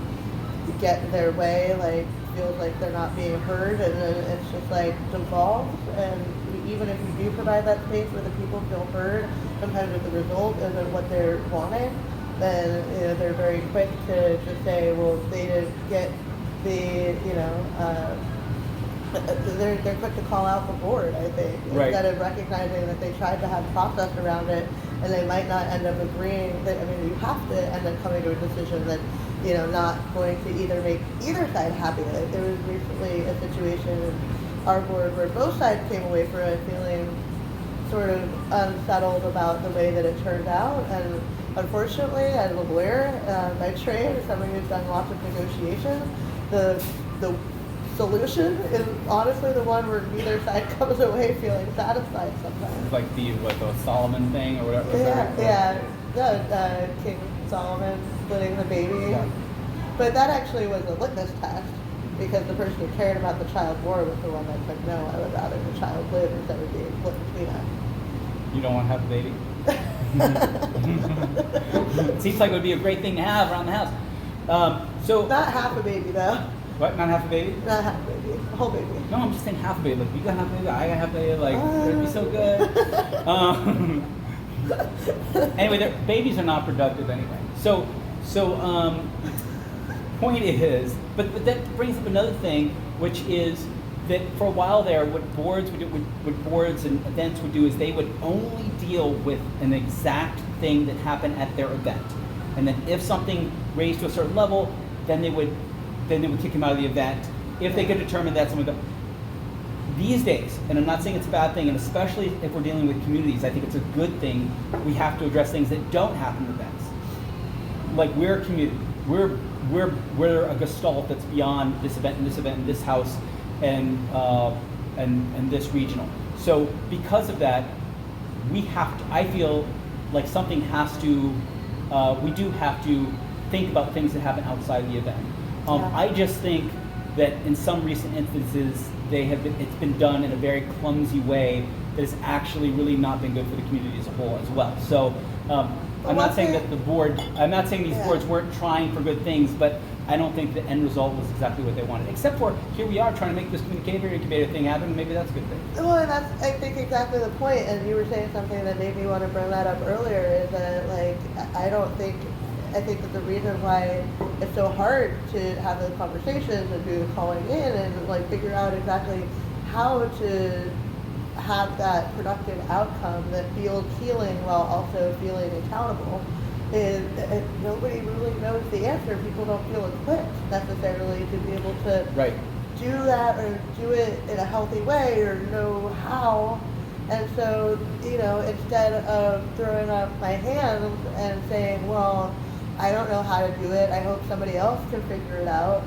get their way, like, feels like they're not being heard, and then it's just, like, devolves. And even if you do provide that space where the people feel heard, sometimes if the result isn't what they're wanting, then, you know, they're very quick to just say, well, they didn't get the, you know, they're quick to call out the board, I think, instead of recognizing that they tried to have process around it, and they might not end up agreeing that, I mean, you have to end up coming to a decision that, you know, not going to either make either side happy. Like, there was recently a situation in our board where both sides came away from it feeling sort of unsettled about the way that it turned out, and unfortunately, as a lawyer by trade, as somebody who's done lots of negotiations, the solution is honestly the one where neither side comes away feeling satisfied sometimes. Like the Solomon thing or whatever. King Solomon splitting the baby. Yeah. But that actually was a litmus test because the person who cared about the child more was the one that said, no, I would rather the child live instead of being split between us. You don't want to have a baby? It seems like it would be a great thing to have around the house. So Not half a baby though. what? Not half a baby? Not half a baby. A whole baby. No, I'm just saying half a baby. Like you got half a baby, I got half a baby. Like it'd be so good. Anyway, babies are not productive anyway. So point is, but that brings up another thing, which is that for a while there, what boards would do, what boards and events would do is they would only deal with an exact thing that happened at their event, and then if something raised to a certain level, then they would kick him out of the event if they could determine that someone. These days, and I'm not saying it's a bad thing, and especially if we're dealing with communities, I think it's a good thing. We have to address things that don't happen at events. Like we're a community, we're a gestalt that's beyond this event and this event and this house and this regional. So because of that, we have to. I feel like something has to. We do have to think about things that happen outside the event. I just think that in some recent instances, it's been done in a very clumsy way that has actually really not been good for the community as a whole as well. So I'm not saying that I'm not saying these boards weren't trying for good things, but I don't think the end result was exactly what they wanted. Except for here we are trying to make this communicator incubator thing happen, and maybe that's a good thing. Well, and that's, I think, exactly the point. And you were saying something that made me want to bring that up earlier, is that, like, I think that the reason why it's so hard to have those conversations and do the calling in and, like, figure out exactly how to have that productive outcome that feels healing while also feeling accountable is nobody really knows the answer. People don't feel equipped necessarily to be able to do that or do it in a healthy way or know how. And so, instead of throwing up my hands and saying, well, I don't know how to do it, I hope somebody else can figure it out.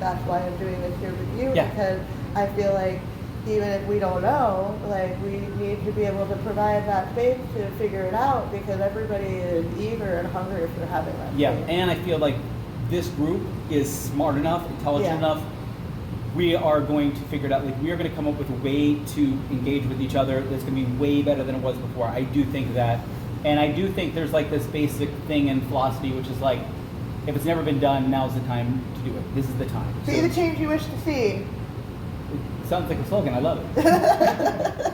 That's why I'm doing this here with you, because I feel like even if we don't know, like, we need to be able to provide that space to figure it out, because everybody is eager and hungry for having that space. And I feel like this group is smart enough, intelligent enough. We are going to figure it out. Like, we are going to come up with a way to engage with each other that's going to be way better than it was before. I do think that. And I do think there's like this basic thing in philosophy, which is like, if it's never been done, now's the time to do it. This is the time. See the change you wish to see. It sounds like a slogan. I love it.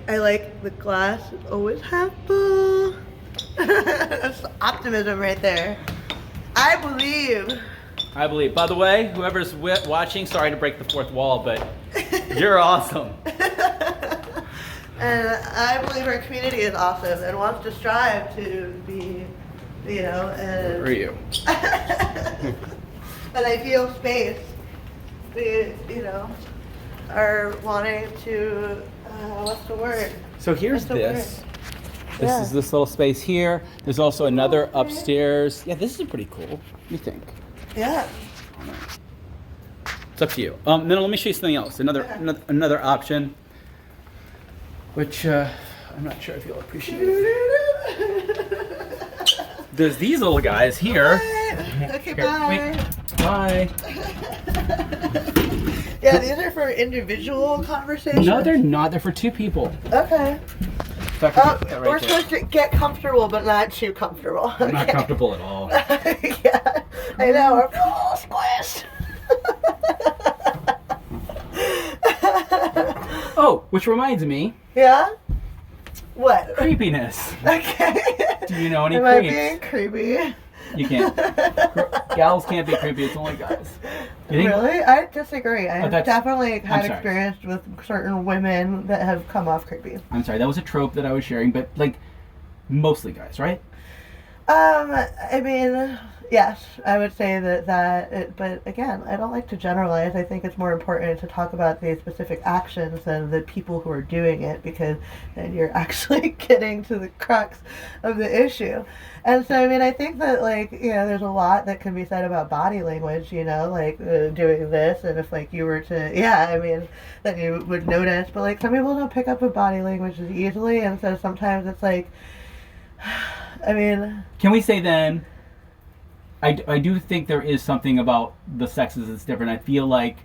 I like the glass is always half full. That's optimism right there. I believe. By the way, whoever's watching, sorry to break the fourth wall, but you're awesome. And I believe our community is awesome and wants to strive to be, and... Who are you? And I feel space. We, are wanting to, what's the word? So here's this. This is this little space here. There's also another upstairs. Yeah, this is pretty cool. What do you think? Yeah. It's up to you. Then let me show you something else. Another option, which I'm not sure if you'll appreciate. There's these little guys here. Okay, Here, bye. wait. Bye. Yeah, these are for individual conversations. No, they're not. They're for two people. Okay. So We're supposed to get comfortable, but not too comfortable. I'm not comfortable at all. Yeah, I know. We're squished. Oh, which reminds me. Yeah? What? Creepiness. Okay. Do you know any Am I creeps? being creepy? You can't. Gals can't be creepy. It's only guys. You think? Really? I disagree. I have that's- definitely had sorry. experience with certain women that have come off creepy. I'm sorry. That was a trope that I was sharing, but like mostly guys, right? I mean, Yes, I would say but again, I don't like to generalize. I think it's more important to talk about the specific actions than the people who are doing it, because then you're actually getting to the crux of the issue. And so, I mean, I think that, like, there's a lot that can be said about body language, like doing this, and if, like, you were to, I mean, that you would notice, but, like, some people don't pick up a body language as easily, and so sometimes it's like, I mean. Can we say then, I do think there is something about the sexes that's different. I feel like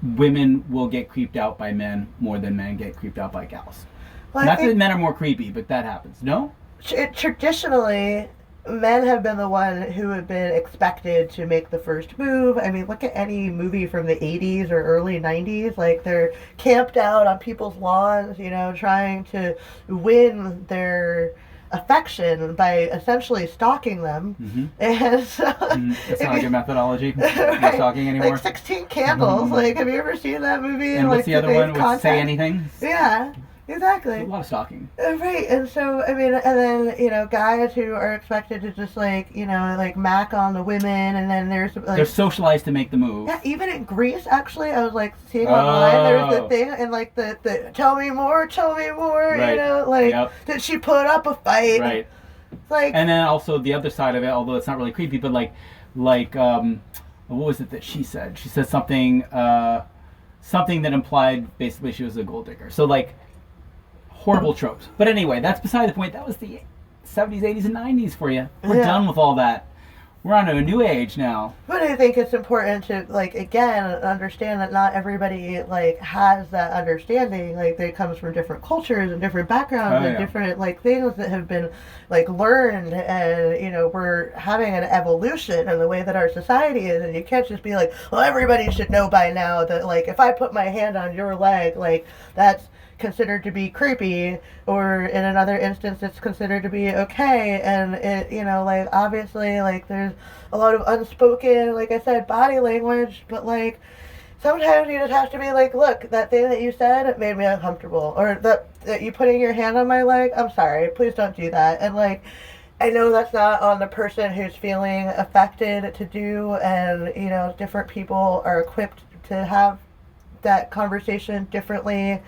women will get creeped out by men more than men get creeped out by gals. Well, Not that men are more creepy, but that happens. No? Traditionally, men have been the one who have been expected to make the first move. I mean, look at any movie from the 80s or early 90s. Like, they're camped out on people's lawns, trying to win their affection by essentially stalking them. Mm-hmm. And so, That's not a good methodology. right, Not stalking anymore. like 16 Candles. Mm-hmm. Like, have you ever seen that movie? And what's the other one? Context? Would Say Anything? Yeah, exactly. A lot of stalking. Right, and so, I mean, and then, guys who are expected to just, like, mac on the women, and then there's, like... They're socialized to make the move. Yeah, even in Greece, actually, I was, like, seeing online, there's the thing, and, like, the tell me more, Right. Yep. did she put up a fight? Right. Like... And then also the other side of it, although it's not really creepy, but like, what was it that she said? She said something that implied basically she was a gold digger. So, like, horrible tropes. But anyway, that's beside the point. That was the 70s, 80s, and 90s for you. We're done with all that. We're on to a new age now. But I think it's important to, like, again, understand that not everybody, like, has that understanding. Like, they comes from different cultures and different backgrounds and different, like, things that have been, like, learned, and, we're having an evolution in the way that our society is, and you can't just be like, well, everybody should know by now that, like, if I put my hand on your leg, like, that's considered to be creepy, or in another instance it's considered to be okay. And it, like, obviously, like, there's a lot of unspoken, like I said, body language, but, like, sometimes you just have to be like, look, that thing that you said, it made me uncomfortable, or that you putting your hand on my leg, I'm sorry, please don't do that. And, like, I know that's not on the person who's feeling affected to do, and, different people are equipped to have that conversation differently.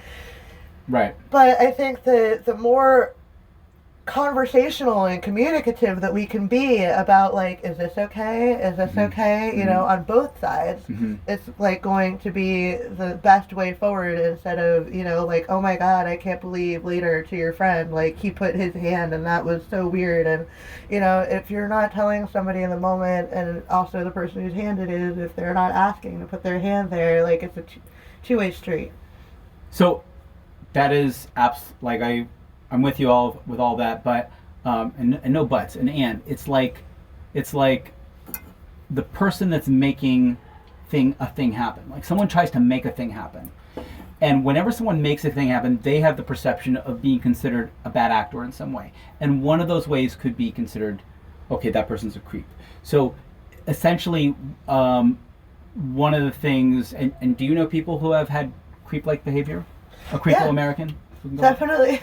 Right. But I think the more conversational and communicative that we can be about, like, is this okay? Is this okay? On both sides, it's, like, going to be the best way forward, instead of, like, oh my God, I can't believe later to your friend, like, he put his hand and that was so weird. And, if you're not telling somebody in the moment, and also the person whose hand it is, if they're not asking to put their hand there, like, it's a two-way street. So that is I'm with you all with all that, but and no buts. And it's like the person that's making a thing happen. Like, someone tries to make a thing happen, and whenever someone makes a thing happen, they have the perception of being considered a bad actor in some way. And one of those ways could be considered, okay, that person's a creep. So essentially, one of the things, and do you know people who have had creep-like behavior? A creeple American? Definitely.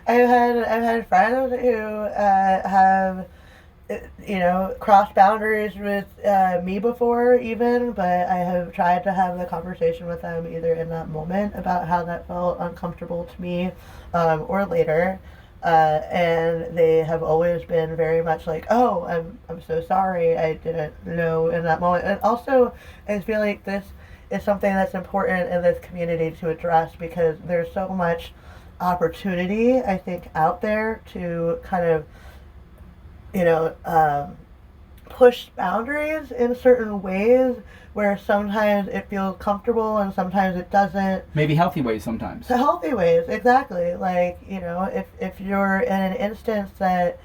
I've had friends who have, crossed boundaries with me before, even, but I have tried to have the conversation with them either in that moment about how that felt uncomfortable to me, or later. And they have always been very much like, oh, I'm so sorry, I didn't know in that moment. And also, I feel like this is something that's important in this community to address, because there's so much opportunity, I think, out there to kind of, push boundaries in certain ways, where sometimes it feels comfortable and sometimes it doesn't. Maybe healthy ways sometimes. So healthy ways, exactly. Like, if you're in an instance that,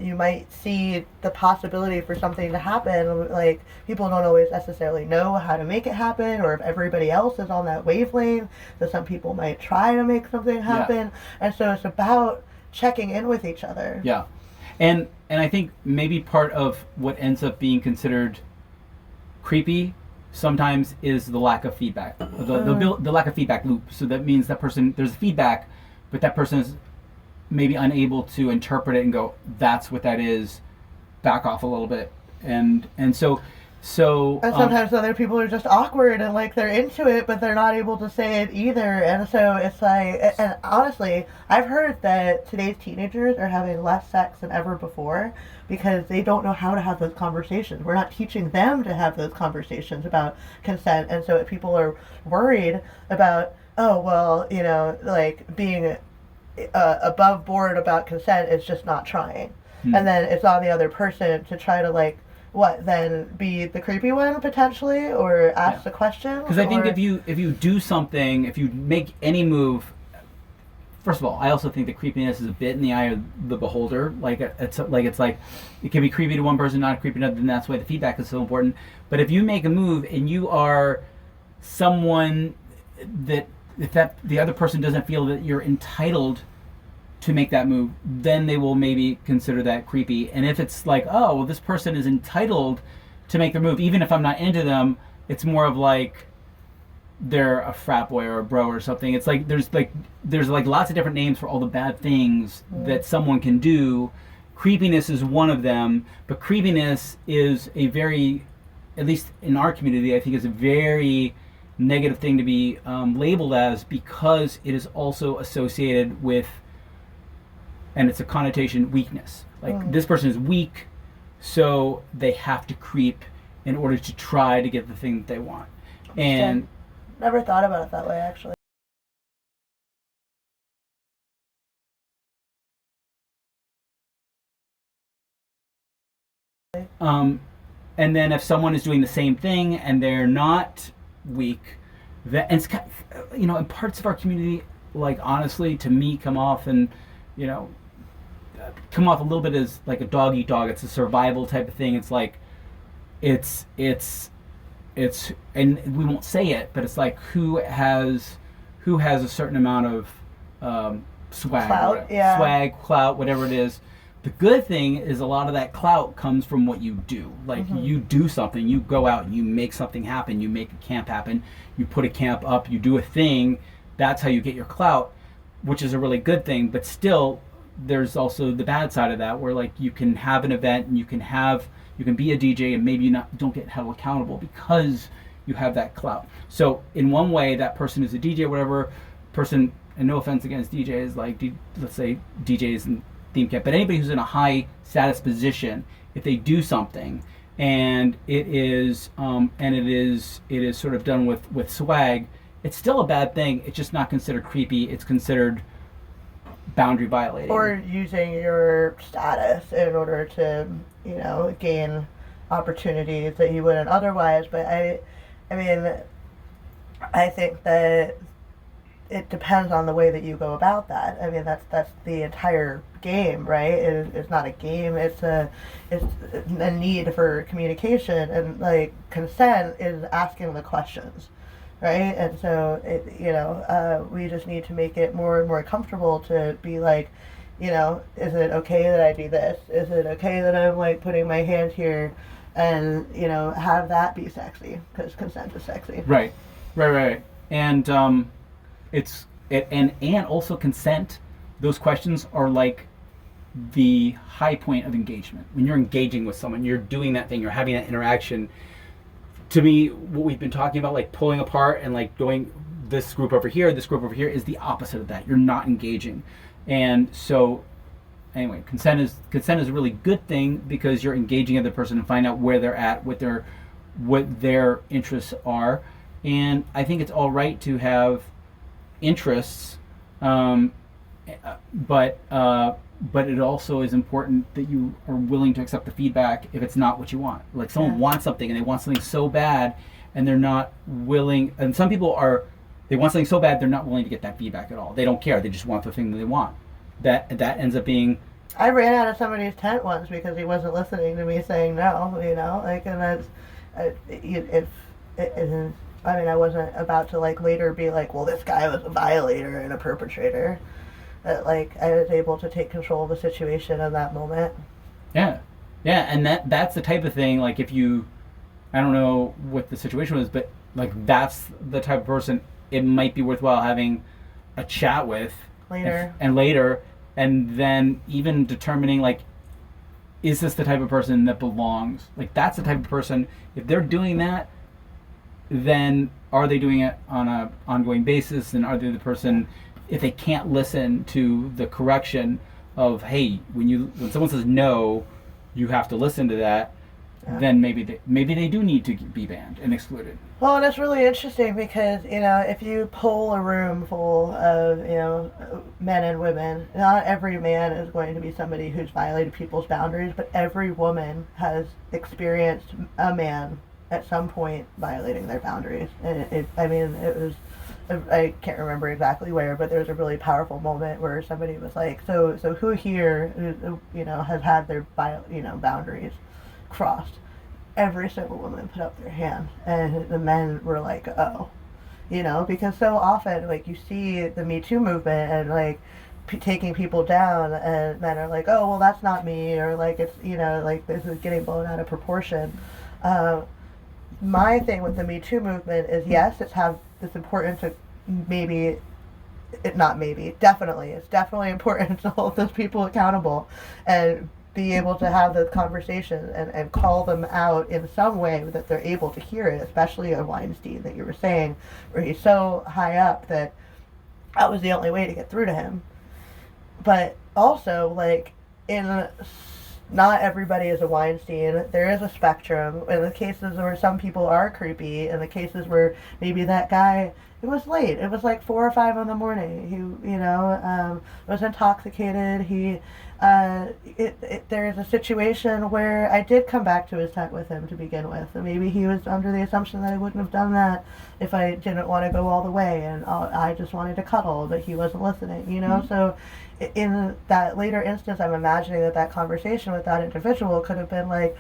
you might see the possibility for something to happen. Like, people don't always necessarily know how to make it happen, or if everybody else is on that wavelength. So some people might try to make something happen. And so it's about checking in with each other. Yeah. And I think maybe part of what ends up being considered creepy sometimes is the lack of feedback. The lack of feedback loop. So that means that person, there's feedback, but that person is maybe unable to interpret it and go, that's what that is, back off a little bit. And so And sometimes other people are just awkward and like they're into it, but they're not able to say it either. And so it's like, and honestly, I've heard that today's teenagers are having less sex than ever before because they don't know how to have those conversations. We're not teaching them to have those conversations about consent. And so people are worried about, oh, well, you know, like being above board about consent is just not trying. And then it's on the other person to try to like, what, then be the creepy one potentially, or ask the question? Because I think if you do something, if you make any move, first of all, I also think that creepiness is a bit in the eye of the beholder. Like it's like it can be creepy to one person, not creepy to another, and that's why the feedback is so important. But if you make a move and you are someone that the other person doesn't feel that you're entitled to make that move, then they will maybe consider that creepy. And if it's like, oh, well, this person is entitled to make their move, even if I'm not into them, it's more of like they're a frat boy or a bro or something. It's like there's lots of different names for all the bad things that someone can do. Creepiness is one of them, but creepiness is a very, at least in our community, I think is a very negative thing to be labeled as, because it is also associated with, and it's a connotation, weakness. Like this person is weak, so they have to creep in order to try to get the thing that they want. And never thought about it that way, actually. And then if someone is doing the same thing and they're not weak, that, and it's kind of, you know, in parts of our community, like honestly, to me, come off a little bit as like a dog eat dog. It's a survival type of thing. It's like, it's, and we won't say it, but it's like who has a certain amount of swag, Clout, yeah. swag, clout, whatever it is. The good thing is a lot of that clout comes from what you do. Like you do something, you go out and you make something happen, you make a camp happen, you put a camp up, you do a thing. That's how you get your clout, which is a really good thing. But still, there's also the bad side of that, where like you can have an event and you can be a DJ and maybe you don't get held accountable because you have that clout. So in one way, that person is a DJ, whatever person, and no offense against DJs, like let's say DJs and theme camp, but anybody who's in a high status position, if they do something and it is sort of done with swag, it's still a bad thing. It's just not considered creepy. It's considered boundary violating. Or using your status in order to, you know, gain opportunities that you wouldn't otherwise. But I mean, I think that it depends on the way that you go about that. I mean, that's the entire game, right? It's not a game. It's a need for communication, and like consent is asking the questions, right? And so we just need to make it more and more comfortable to be like, you know, is it okay that I do this? Is it okay that I'm like putting my hand here, and you know, have that be sexy, because consent is sexy. Right. And and also consent, those questions are like the high point of engagement. When you're engaging with someone, you're doing that thing, you're having that interaction. To me, what we've been talking about, like pulling apart and like going this group over here, is the opposite of that. You're not engaging. And so anyway, consent is a really good thing, because you're engaging the other person and find out where they're at, what their interests are. And I think it's all right to have interests, but it also is important that you are willing to accept the feedback if it's not what you want. Like someone wants something and they want something so bad, and they're not willing. And some people they want something so bad they're not willing to get that feedback at all. They don't care. They just want the thing that they want. That ends up being. I ran out of somebody's tent once because he wasn't listening to me saying no. You know, like, and that's I mean, I wasn't about to like later be like, well, this guy was a violator and a perpetrator. Like, I was able to take control of the situation in that moment. Yeah, and that's the type of thing. Like, if you, I don't know what the situation was, but like that's the type of person it might be worthwhile having a chat with later. And later, and then even determining like, is this the type of person that belongs? Like that's the type of person. If they're doing that, then are they doing it on a ongoing basis? And are they the person? If they can't listen to the correction of, hey, when someone says no, you have to listen to that. Yeah. Then maybe they do need to be banned and excluded. Well, and it's really interesting because, if you poll a room full of, men and women, not every man is going to be somebody who's violated people's boundaries, but every woman has experienced a man at some point violating their boundaries. And it was, I can't remember exactly where, but there was a really powerful moment where somebody was like, so who here, has had their, boundaries crossed? Every single woman put up their hand, and the men were like, oh, because so often, like, you see the Me Too movement and, like, taking people down, and men are like, oh, well, that's not me, or, like, it's, like, this is getting blown out of proportion. My thing with the Me Too movement is, yes, it's important to definitely, it's definitely important to hold those people accountable and be able to have those conversations and call them out in some way that they're able to hear it, especially a Weinstein that you were saying, where he's so high up that was the only way to get through to him. But also, like, not everybody is a Weinstein. There is a spectrum. In the cases where some people are creepy, in the cases where maybe that guy, it was late. It was like 4 or 5 in the morning. He, was intoxicated. He, there is a situation where I did come back to his tent with him to begin with. And maybe he was under the assumption that I wouldn't have done that if I didn't want to go all the way. And I just wanted to cuddle, but he wasn't listening, Mm-hmm. So in that later instance, I'm imagining that conversation with that individual could have been like,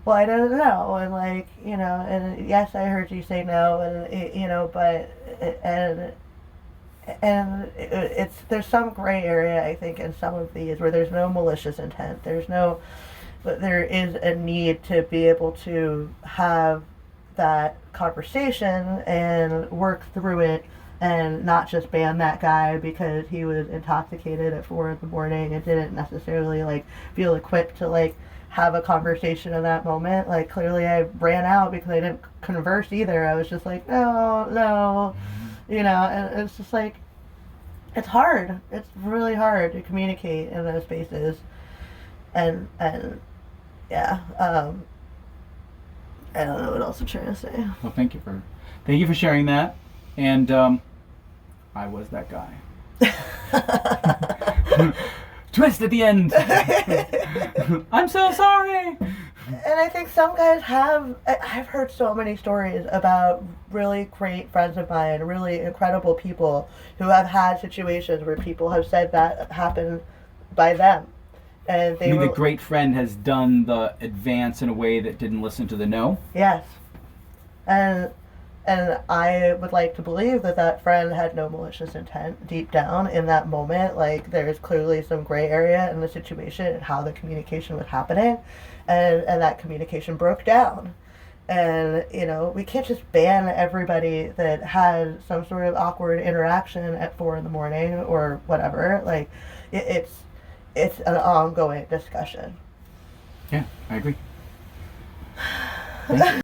well, I don't know, and like, and yes, I heard you say no, and but it's there's some gray area, I think, in some of these where there's no malicious intent. But there is a need to be able to have that conversation and work through it, and not just ban that guy because he was intoxicated at 4 a.m. and didn't necessarily like feel equipped to like have a conversation in that moment. Like, clearly I ran out because I didn't converse either. I was just like, no, and it's just like, it's hard. It's really hard to communicate in those spaces. And yeah, I don't know what else I'm trying to say. Well, thank you for sharing that. And I was that guy. Twist at the end. I'm so sorry. And I think some guys I've heard so many stories about really great friends of mine, really incredible people who have had situations where people have said that happened by them. And the great friend has done the advance in a way that didn't listen to the no? Yes. And I would like to believe that friend had no malicious intent deep down in that moment. Like, there's clearly some gray area in the situation and how the communication was happening. And that communication broke down. And, we can't just ban everybody that had some sort of awkward interaction at 4 a.m. or whatever. Like, it's an ongoing discussion. Yeah, I agree. Thank you.